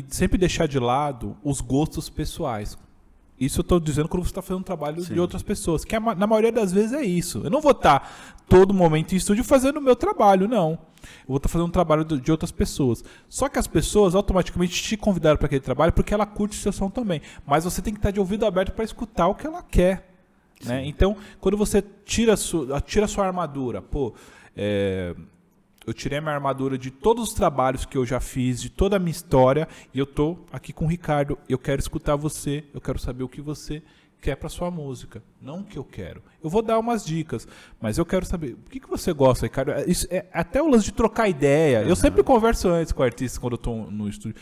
sempre deixar de lado os gostos pessoais. Isso eu estou dizendo quando você está fazendo um trabalho de outras pessoas, que na maioria das vezes é isso. Eu não vou estar todo momento em estúdio fazendo o meu trabalho, não. Eu vou estar fazendo um trabalho de outras pessoas. Só que as pessoas automaticamente te convidaram para aquele trabalho porque ela curte o seu som também. Mas você tem que estar de ouvido aberto para escutar o que ela quer. Né? Então, quando você tira a sua armadura, eu tirei a minha armadura de todos os trabalhos que eu já fiz, de toda a minha história, e eu tô aqui com o Ricardo, eu quero escutar você, eu quero saber o que você quer para sua música, não o que eu quero. Eu vou dar umas dicas, mas eu quero saber o que você gosta, Ricardo. Isso é até o lance de trocar ideia. Eu sempre converso antes com o artista quando eu tô no estúdio.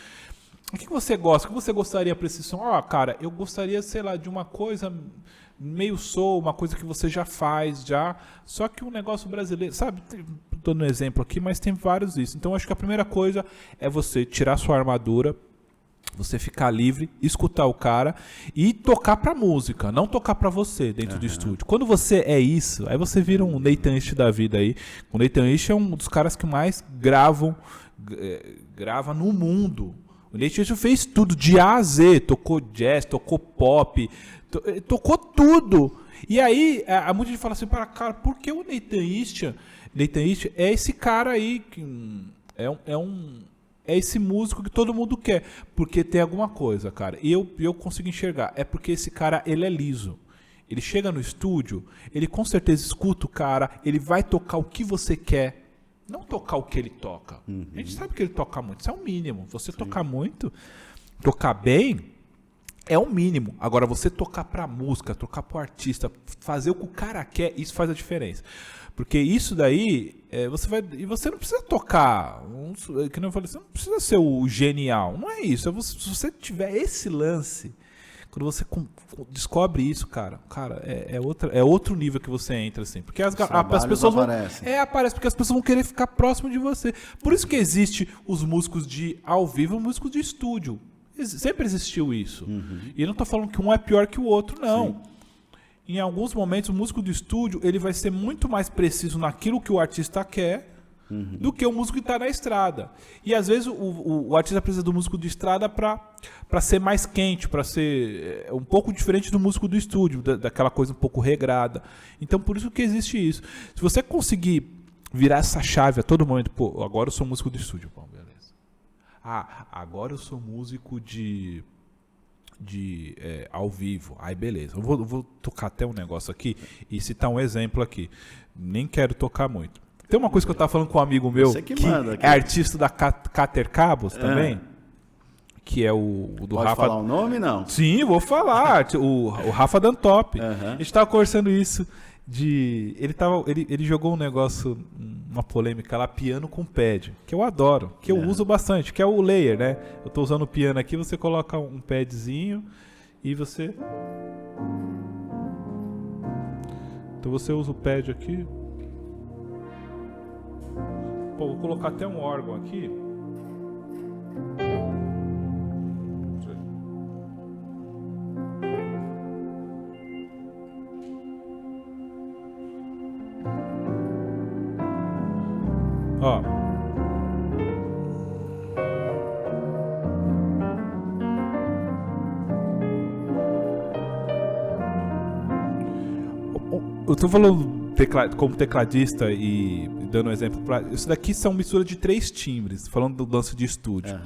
O que você gosta? O que você gostaria para esse som? Cara, eu gostaria, sei lá, de uma coisa meio soul, uma coisa que você já faz, só que um negócio brasileiro, sabe? Estou dando um exemplo aqui, mas tem vários disso. Então, acho que a primeira coisa é você tirar sua armadura, você ficar livre, escutar o cara e tocar pra música, não tocar pra você dentro do estúdio. Quando você é isso, aí você vira um Nathan East da vida aí. O Nathan East é um dos caras que mais grava no mundo. O Nathan East fez tudo, de A a Z, tocou jazz, tocou pop, tocou tudo. E aí, muita gente fala assim, cara, por que o Nathan East é esse cara aí, que é esse músico que todo mundo quer? Porque tem alguma coisa, cara. E eu consigo enxergar. É porque esse cara, ele é liso. Ele chega no estúdio, ele com certeza escuta o cara, ele vai tocar o que você quer. Não tocar o que ele toca. A gente sabe que ele toca muito, isso é o mínimo. Você tocar muito, tocar bem, é o mínimo. Agora, você tocar pra música, tocar pro artista, fazer o que o cara quer, isso faz a diferença. Porque isso daí, e você não precisa tocar, que não eu falei, você não precisa ser o genial. Não é isso. Se você tiver esse lance, quando você descobre isso, cara, é outro nível que você entra, assim. Porque as pessoas aparece porque as pessoas vão querer ficar próximo de você. Por isso que existe os músicos de ao vivo e os músicos de estúdio. Sempre existiu isso. E eu não estou falando que um é pior que o outro, não. Sim. Em alguns momentos, o músico de estúdio ele vai ser muito mais preciso naquilo que o artista quer do que o músico que está na estrada. E às vezes o artista precisa do músico de estrada para ser mais quente, para ser um pouco diferente do músico do estúdio, daquela coisa um pouco regrada. Então, por isso que existe isso. Se você conseguir virar essa chave a todo momento, agora eu sou músico de estúdio, beleza. Agora eu sou músico de ao vivo. Aí beleza, eu vou tocar até um negócio aqui e citar um exemplo aqui. Nem quero tocar muito. Tem uma coisa que eu tava falando com um amigo meu que é artista da Cater Cabos também, que é o do Pode Rafa. falar o nome, não? Sim, vou falar. o Rafa Dantop. A gente tava conversando isso ele jogou um negócio, uma polêmica lá, piano com pad, que eu adoro, que eu uso bastante, que é o layer, né? Eu tô usando o piano aqui, você coloca um padzinho e você... Então você usa o pad aqui. Pô, vou colocar até um órgão aqui. Ó. Eu tô falando como tecladista e dando um exemplo pra... Isso daqui são mistura de 3 timbres, falando do lance de estúdio.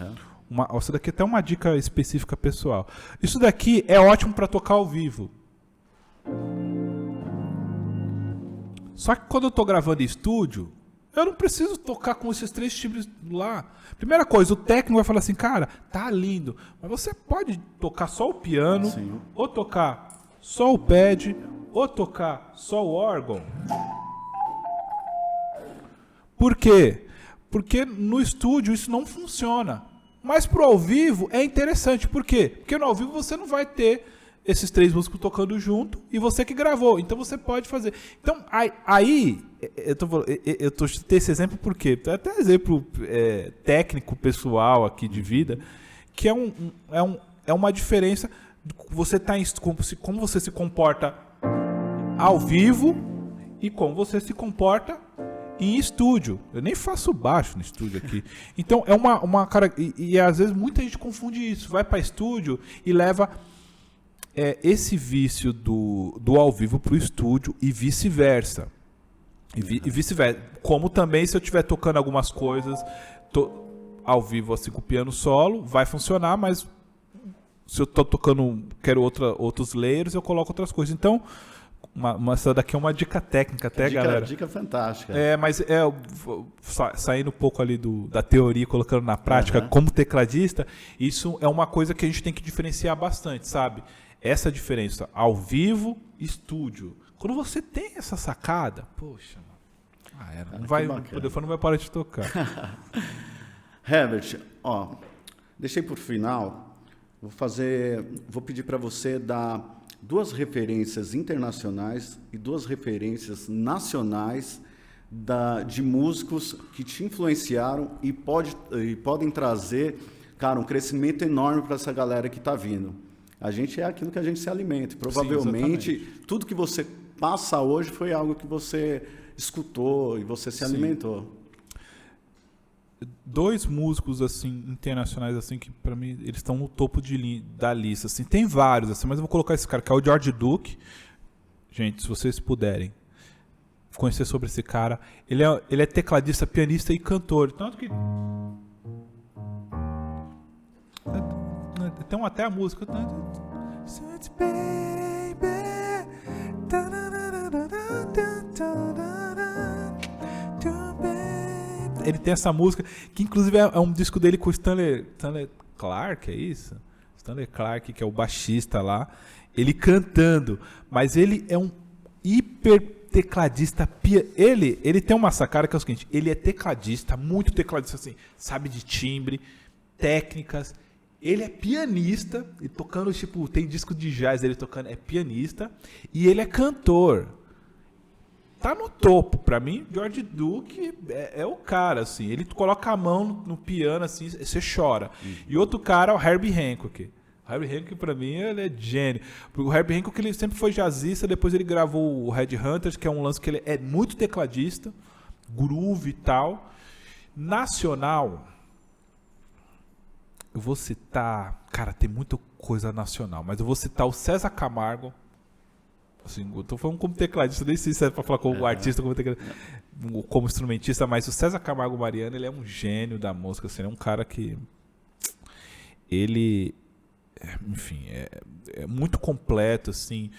Isso daqui é até uma dica específica pessoal. Isso daqui é ótimo para tocar ao vivo. Só que quando eu tô gravando em estúdio, eu não preciso tocar com esses 3 timbres lá. Primeira coisa, o técnico vai falar assim, cara, tá lindo, mas você pode tocar só o piano, ou tocar só o pad, ou tocar só o órgão. Por quê? Porque no estúdio isso não funciona. Mas pro ao vivo é interessante. Por quê? Porque no ao vivo você não vai ter esses 3 músicos tocando junto e você que gravou. Então você pode fazer. Então aí eu tô ter esse exemplo porque até exemplo técnico pessoal aqui de vida, que é uma diferença. Você tá como você se comporta ao vivo e como você se comporta em estúdio. Eu nem faço baixo no estúdio aqui. Então é uma cara e às vezes muita gente confunde isso, vai para estúdio e leva esse vício do ao vivo pro estúdio e vice-versa. E vice-versa. Como também se eu estiver tocando algumas coisas ao vivo assim com o piano solo, vai funcionar, mas se eu tô tocando, quero outros layers, eu coloco outras coisas. Então, essa daqui é uma dica técnica até, galera. Dica fantástica. Mas saindo um pouco ali da teoria, colocando na prática, como tecladista, isso é uma coisa que a gente tem que diferenciar bastante, sabe? Essa diferença, ao vivo, estúdio. Quando você tem essa sacada, poxa, o telefone não vai parar de tocar. Herbert, deixei por final, vou pedir para você dar 2 referências internacionais e 2 referências nacionais de músicos que te influenciaram e podem trazer, cara, um crescimento enorme para essa galera que está vindo. A gente é aquilo que a gente se alimenta. Provavelmente, tudo que você passa hoje foi algo que você escutou e você se alimentou. 2 músicos assim internacionais assim que para mim eles estão no topo da lista assim. Tem vários assim, mas eu vou colocar esse cara que é o George Duke. Gente, se vocês puderem conhecer sobre esse cara, ele é tecladista, pianista e cantor, tanto que tem até a música ele tem essa música, que inclusive é um disco dele com o Stanley Clarke, é isso? Stanley Clarke, que é o baixista lá, ele cantando, mas ele é um hiper tecladista, ele tem uma sacada que é o seguinte, ele é tecladista, muito tecladista assim, sabe de timbre, técnicas, ele é pianista, e tocando, tipo, tem disco de jazz dele tocando, é pianista, e ele é cantor. Tá no topo, pra mim, George Duke é o cara, assim. Ele coloca a mão no piano, assim, você chora. E outro cara é o Herbie Hancock. O Herbie Hancock, pra mim, ele é gênio. O Herbie Hancock, ele sempre foi jazzista, depois ele gravou o Headhunters, que é um lance que ele é muito tecladista, groove e tal. Nacional, eu vou citar... Cara, tem muita coisa nacional, mas eu vou citar o César Camargo. Assim, eu tô falando como tecladista, nem sei se é pra falar como artista, como instrumentista, mas o César Camargo Mariano, ele é um gênio da música, assim, ele é um cara que... Ele enfim, é muito completo, assim.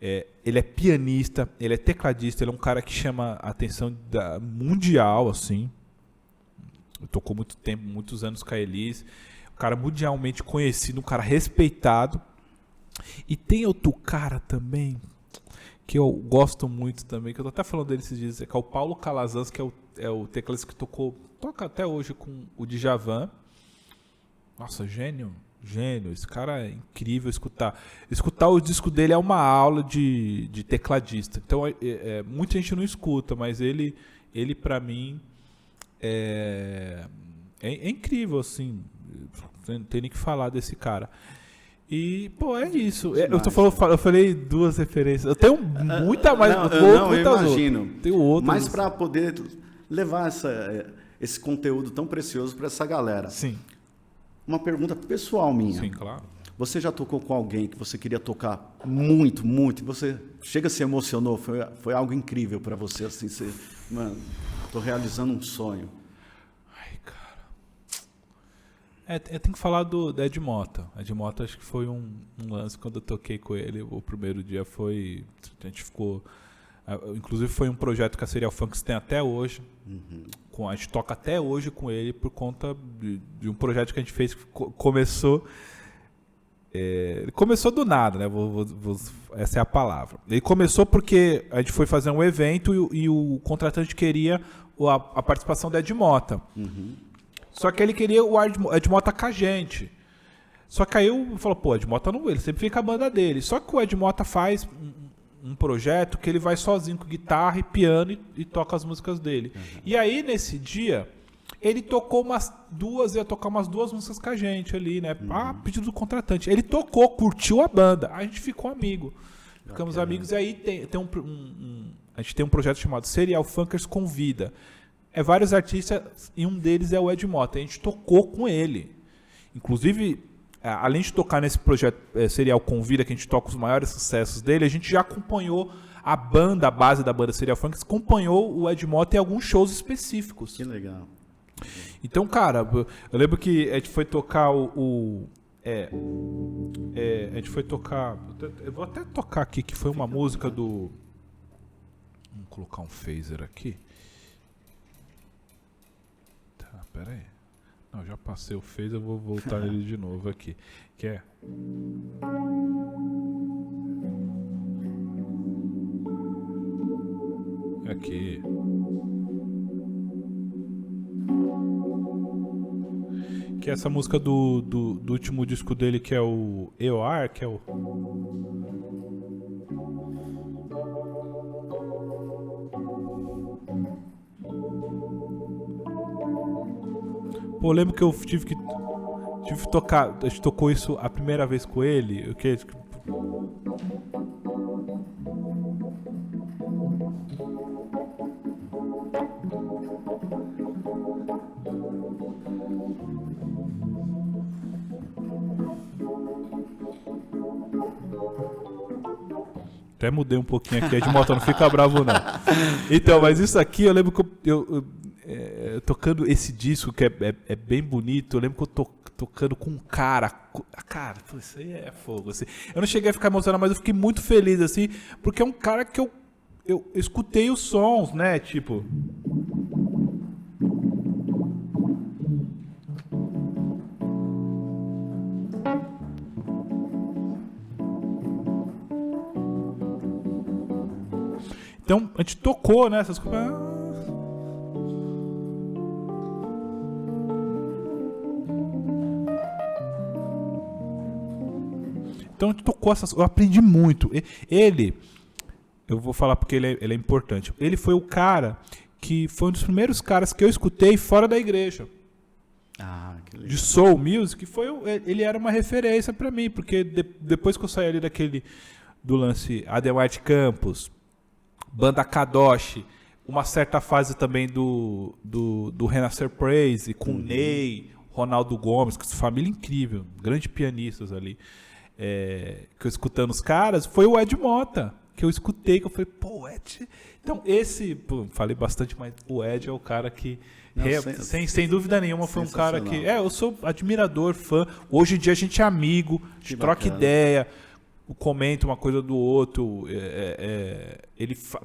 Ele é pianista, ele é tecladista, ele é um cara que chama a atenção mundial, assim. Tocou muito tempo, muitos anos com a Elis. Um cara mundialmente conhecido, um cara respeitado. E tem outro cara também, que eu gosto muito também, que eu tô até falando dele esses dias, que é o Paulo Calazans, que é o tecladista que toca até hoje com o Djavan. Nossa, gênio, esse cara é incrível escutar. Escutar o disco dele é uma aula de tecladista. Então, muita gente não escuta, mas ele para mim, é incrível, assim, não tem nem que falar desse cara. E, pô, é isso. Eu falei 2 referências. Eu tenho muita mais. Eu imagino. Tenho outras. Mas para poder levar esse conteúdo tão precioso para essa galera. Sim. Uma pergunta pessoal minha. Sim, claro. Você já tocou com alguém que você queria tocar muito, muito, e você chega, se emocionou, foi algo incrível para você, assim, mano, tô realizando um sonho. Eu tenho que falar do Ed Mota. Ed Mota, acho que foi um lance quando eu toquei com ele. O primeiro dia foi... A gente ficou... Inclusive foi um projeto que a Serial Funks tem até hoje. A gente toca até hoje com ele por conta de um projeto que a gente fez que começou... Ele começou do nada, né? Essa é a palavra. Ele começou porque a gente foi fazer um evento e o contratante queria a participação do Ed Mota. Só que ele queria o Ed Mota com a gente. Só que aí eu falei, pô, Ed Mota não, ele sempre fica a banda dele. Só que o Ed Mota faz um projeto que ele vai sozinho com guitarra e piano e toca as músicas dele. E aí, nesse dia, ele tocou ia tocar umas 2 músicas com a gente ali, né? Pedido do contratante. Ele tocou, curtiu a banda. A gente ficou amigo. Ficamos amigos. E aí a gente tem um projeto chamado Serial Funkers Convida. Vários artistas e um deles é o Ed Mota. A gente tocou com ele. Inclusive, além de tocar nesse projeto Serial Convida, que a gente toca os maiores sucessos dele, a gente já acompanhou a base da banda Serial Funks, acompanhou o Ed Mota em alguns shows específicos. Que legal. Então, cara, eu lembro que a gente foi tocar a gente foi tocar... Eu vou até tocar aqui, que foi uma música do... Vamos colocar um phaser aqui. Pera aí. Não, já passei o phaser, eu vou voltar ele de novo aqui. Que é... Aqui. Que é essa música do último disco dele, que é o EOR, que é o... Pô, eu lembro que eu tive que tocar, a gente tocou isso a primeira vez com ele, até mudei um pouquinho aqui, Ed Mota, não fica bravo não. Então, mas isso aqui, eu lembro que eu tocando esse disco, que é bem bonito, eu lembro que eu tocando com um cara, pô, isso aí é fogo, assim. Eu não cheguei a ficar emocionado, mas eu fiquei muito feliz, assim, porque é um cara que eu escutei os sons, né, tipo... Então, a gente tocou, né, essas coisas... Então, a gente tocou essas coisas, eu aprendi muito. Eu vou falar porque ele é importante. Ele foi o cara que foi um dos primeiros caras que eu escutei fora da igreja. Que legal. De soul music, ele era uma referência pra mim, porque depois que eu saí ali do lance Ademar Campos, Banda Kadosh, uma certa fase também do Renascer Praise, com o Ney, Ronaldo Gomes, que família incrível, grandes pianistas ali, que eu escutando os caras, foi o Ed Mota, que eu escutei, que eu falei, pô, o Ed... Então, falei bastante, mas o Ed é o cara que, sem dúvida nenhuma, foi um cara que... eu sou admirador, fã. Hoje em dia a gente é amigo, a gente troca ideia, comenta uma coisa do outro.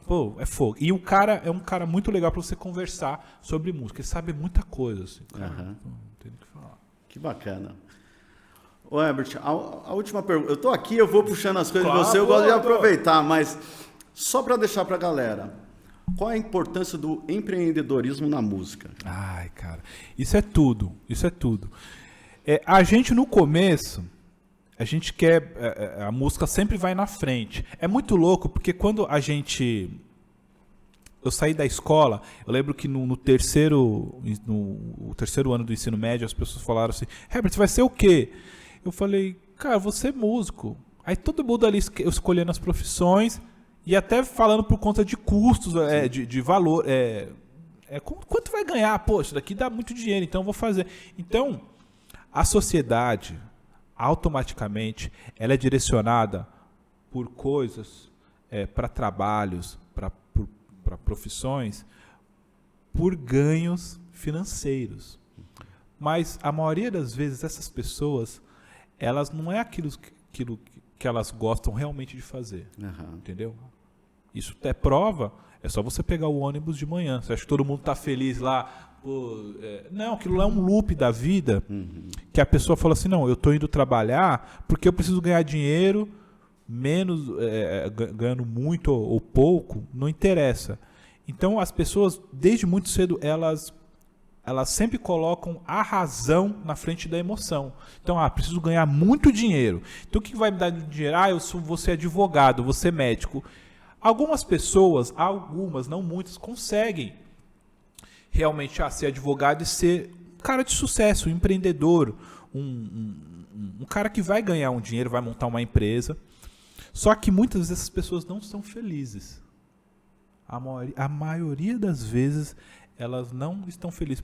Pô, é fogo. E o cara é um cara muito legal para você conversar sobre música. Ele sabe muita coisa, assim. Cara, não tem o que falar. Que bacana. Ô, Herbert, a última pergunta. Eu tô aqui, eu vou puxando as coisas de você, eu gosto de aproveitar, mas só para deixar para a galera, qual é a importância do empreendedorismo na música? Ai, cara, isso é tudo. A gente, no começo, a gente quer... a música sempre vai na frente. É muito louco, porque quando eu saí da escola, eu lembro que no terceiro ano do ensino médio, as pessoas falaram assim, Herbert, você vai ser o quê? Eu falei, cara, eu vou ser músico. Aí todo mundo ali escolhendo as profissões e até falando por conta de custos, de valor. Quanto vai ganhar? Pô, isso daqui dá muito dinheiro, então eu vou fazer. Então, a sociedade, automaticamente, ela é direcionada por coisas, para trabalhos, para profissões, por ganhos financeiros. Mas a maioria das vezes essas pessoas, elas não é aquilo que elas gostam realmente de fazer. Entendeu? Isso é prova, é só você pegar o ônibus de manhã. Você acha que todo mundo está feliz lá? Não, aquilo lá é um loop da vida, que a pessoa fala assim, não, eu estou indo trabalhar porque eu preciso ganhar dinheiro, menos ganhando muito ou pouco, não interessa. Então as pessoas, desde muito cedo, elas sempre colocam a razão na frente da emoção. Então, preciso ganhar muito dinheiro. Então, o que vai me dar dinheiro? Vou ser advogado, vou ser médico. Algumas pessoas, não muitas, conseguem realmente ser advogado e ser um cara de sucesso, um empreendedor, um cara que vai ganhar um dinheiro, vai montar uma empresa. Só que muitas vezes essas pessoas não são felizes. A maioria das vezes elas não estão felizes.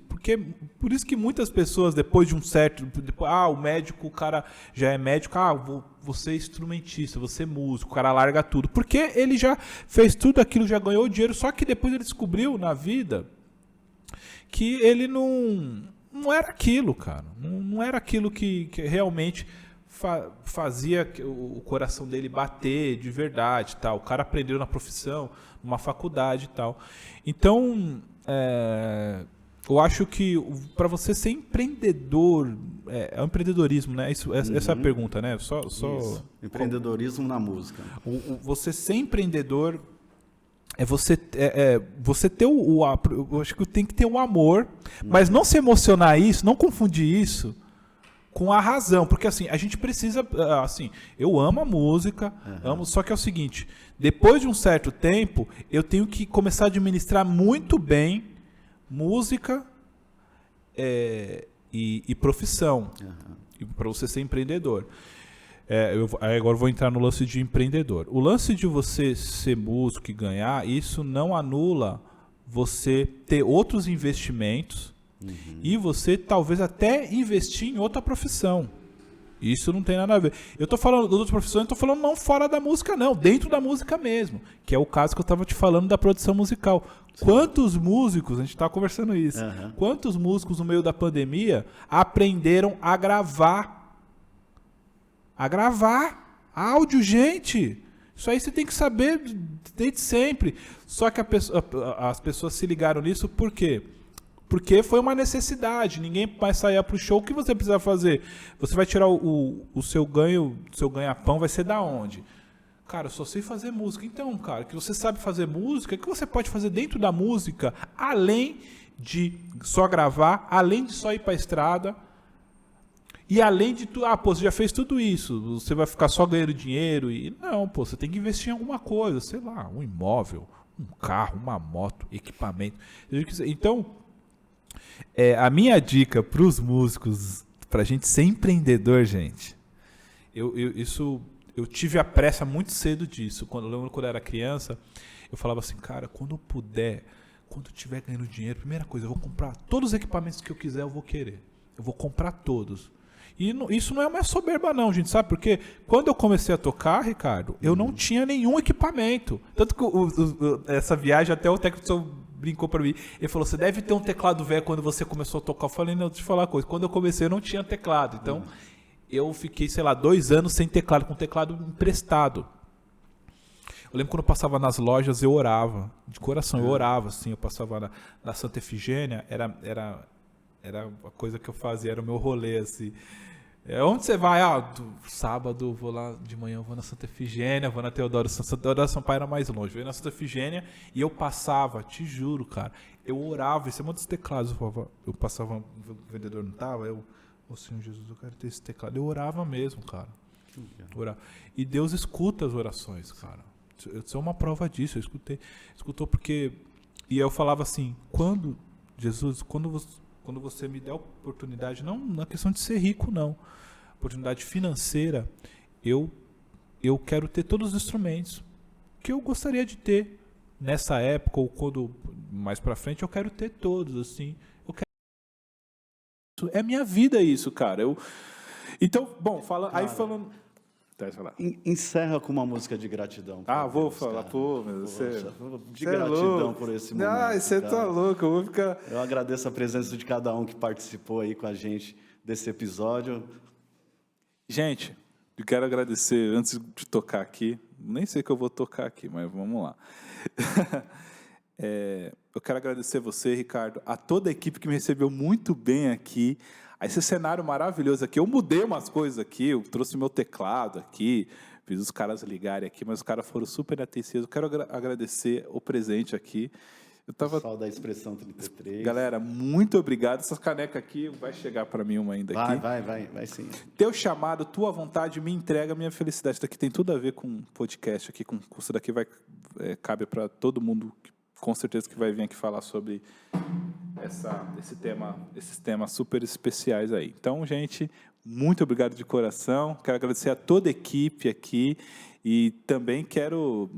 Por isso que muitas pessoas, depois de um certo... o médico, o cara já é médico, vou ser instrumentista, vou ser músico, o cara larga tudo. Porque ele já fez tudo aquilo, já ganhou dinheiro, só que depois ele descobriu na vida que ele não era aquilo, cara. Não era aquilo que realmente fazia o coração dele bater de verdade. Tal. O cara aprendeu na profissão, numa faculdade e tal. Então... eu acho que para você ser empreendedor, é o empreendeurismo, né? Essa é a pergunta, né? Isso. Empreendedorismo na música. Você ser empreendedor é você ter eu acho que tem que ter um amor, mas não se emocionar isso, não confundir isso com a razão, porque assim, a gente precisa, assim, eu amo a música, amo, só que é o seguinte, depois de um certo tempo, eu tenho que começar a administrar muito bem música e profissão, para você ser empreendedor. Agora eu vou entrar no lance de empreendedor. O lance de você ser músico e ganhar, isso não anula você ter outros investimentos, e você talvez até investir em outra profissão. Isso não tem nada a ver. Eu estou falando de outras profissões, estou falando não fora da música, não, dentro da música mesmo, que é o caso que eu estava te falando da produção musical. Sim. Quantos músicos, a gente estava conversando isso, quantos músicos no meio da pandemia aprenderam a gravar? Áudio, gente! Isso aí você tem que saber desde sempre. Só que as pessoas se ligaram nisso por quê? Porque foi uma necessidade, ninguém mais saía para o show. O que você precisa fazer? Você vai tirar o seu ganha-pão, vai ser da onde? Cara, eu só sei fazer música. Então, cara, que você sabe fazer música, o que você pode fazer dentro da música, além de só gravar, além de só ir para a estrada, e além de tudo, você já fez tudo isso, você vai ficar só ganhando dinheiro? Não, você tem que investir em alguma coisa, sei lá, um imóvel, um carro, uma moto, equipamento. Então... a minha dica para os músicos, para a gente ser empreendedor, gente, eu tive a pressa muito cedo disso. Eu lembro quando eu era criança, eu falava assim, cara, quando eu puder, quando eu estiver ganhando dinheiro, primeira coisa, eu vou comprar todos os equipamentos que eu quiser, eu vou querer. Eu vou comprar todos. E isso não é uma soberba não, gente, sabe? Porque quando eu comecei a tocar, Ricardo, eu não tinha nenhum equipamento. Tanto que essa viagem, até o técnico brincou pra mim. Ele falou, você deve ter um teclado velho quando você começou a tocar. Eu falei, não, deixa eu falar uma coisa. Quando eu comecei, eu não tinha teclado. Então, eu fiquei, sei lá, 2 anos sem teclado, com teclado emprestado. Eu lembro quando eu passava nas lojas, eu orava. De coração, eu orava, assim. Eu passava na Santa Efigênia, era a coisa que eu fazia, era o meu rolê, assim. Onde você vai? Sábado, vou lá de manhã, vou na Santa Efigênia, vou na Teodoro. Santa Teodoro Sampaio era mais longe. Eu ia na Santa Efigênia e eu passava, te juro, cara. Eu orava, esse é um dos teclados. Eu passava, o vendedor não tava, ô Senhor Jesus, eu quero ter esse teclado. Eu orava mesmo, cara. Orava. E Deus escuta as orações, cara. Eu sou uma prova disso, eu escutou porque... E eu falava assim, Jesus, quando você me der a oportunidade, não na questão de ser rico, não, oportunidade financeira, eu quero ter todos os instrumentos que eu gostaria de ter nessa época, ou quando mais pra frente, eu quero ter todos, assim, é minha vida isso, cara. Então, bom, aí falando... Encerra com uma música de gratidão. Vou falar, pô, meu, de gratidão por esse momento. Você tá louco, eu vou ficar... Eu agradeço a presença de cada um que participou aí com a gente desse episódio. Gente, eu quero agradecer, antes de tocar aqui, nem sei que eu vou tocar aqui, mas vamos lá. Eu quero agradecer você, Ricardo, a toda a equipe que me recebeu muito bem aqui, a esse cenário maravilhoso aqui. Eu mudei umas coisas aqui, eu trouxe meu teclado aqui, fiz os caras ligarem aqui, mas os caras foram super atenciosos. Eu quero agradecer o presente aqui. Pessoal da Expressão 33. Galera, muito obrigado. Essa caneca aqui vai chegar para mim uma ainda aqui. Vai sim. Teu chamado, tua vontade me entrega a minha felicidade. Isso daqui tem tudo a ver com podcast aqui, isso daqui cabe para todo mundo, com certeza, que vai vir aqui falar sobre esses temas super especiais aí. Então, gente, muito obrigado de coração. Quero agradecer a toda a equipe aqui e também quero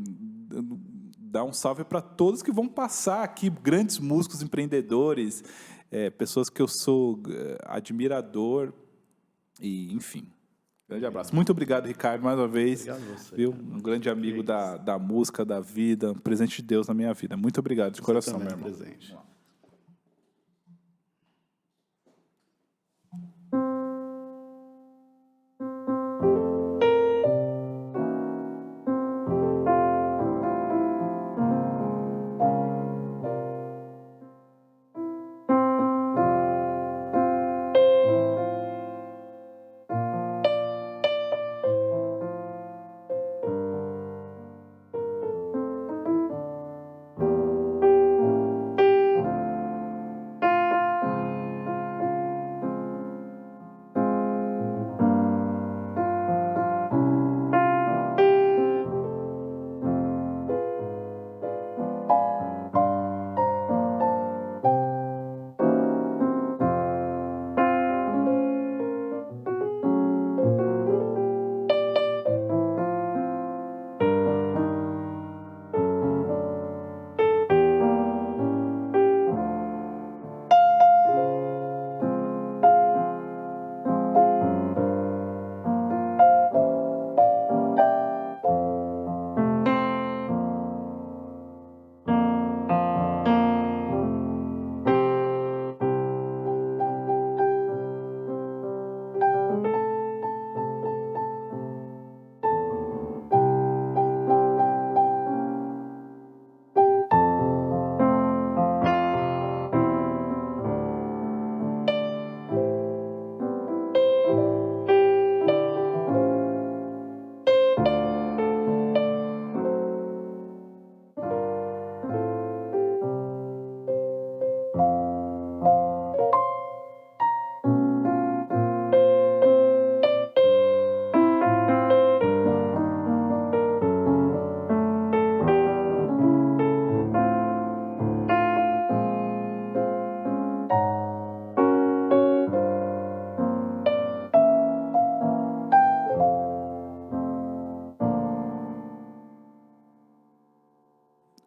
dar um salve para todos que vão passar aqui, grandes músicos, empreendedores, pessoas que eu sou admirador e, enfim. Grande abraço. Muito obrigado, Ricardo, mais uma vez. Obrigado a você. Viu? Um grande amigo da música, da vida, um presente de Deus na minha vida. Muito obrigado de coração, meu irmão. Presente.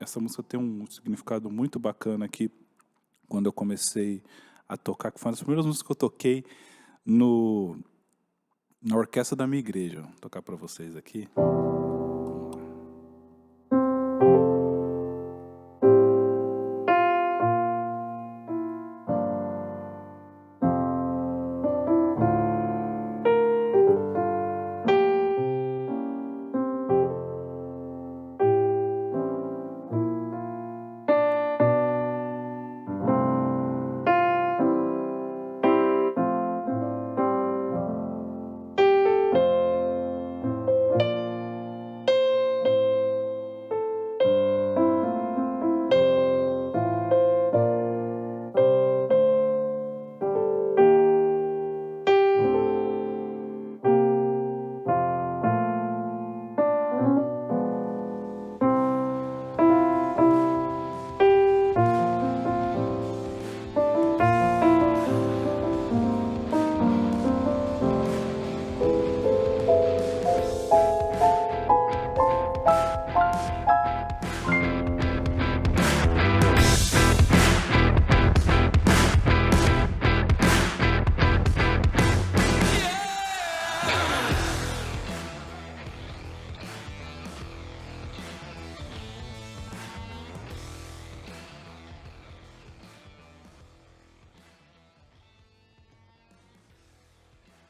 Essa música tem um significado muito bacana aqui, quando eu comecei a tocar, que foi uma das primeiras músicas que eu toquei Na orquestra da minha igreja. Vou tocar para vocês aqui.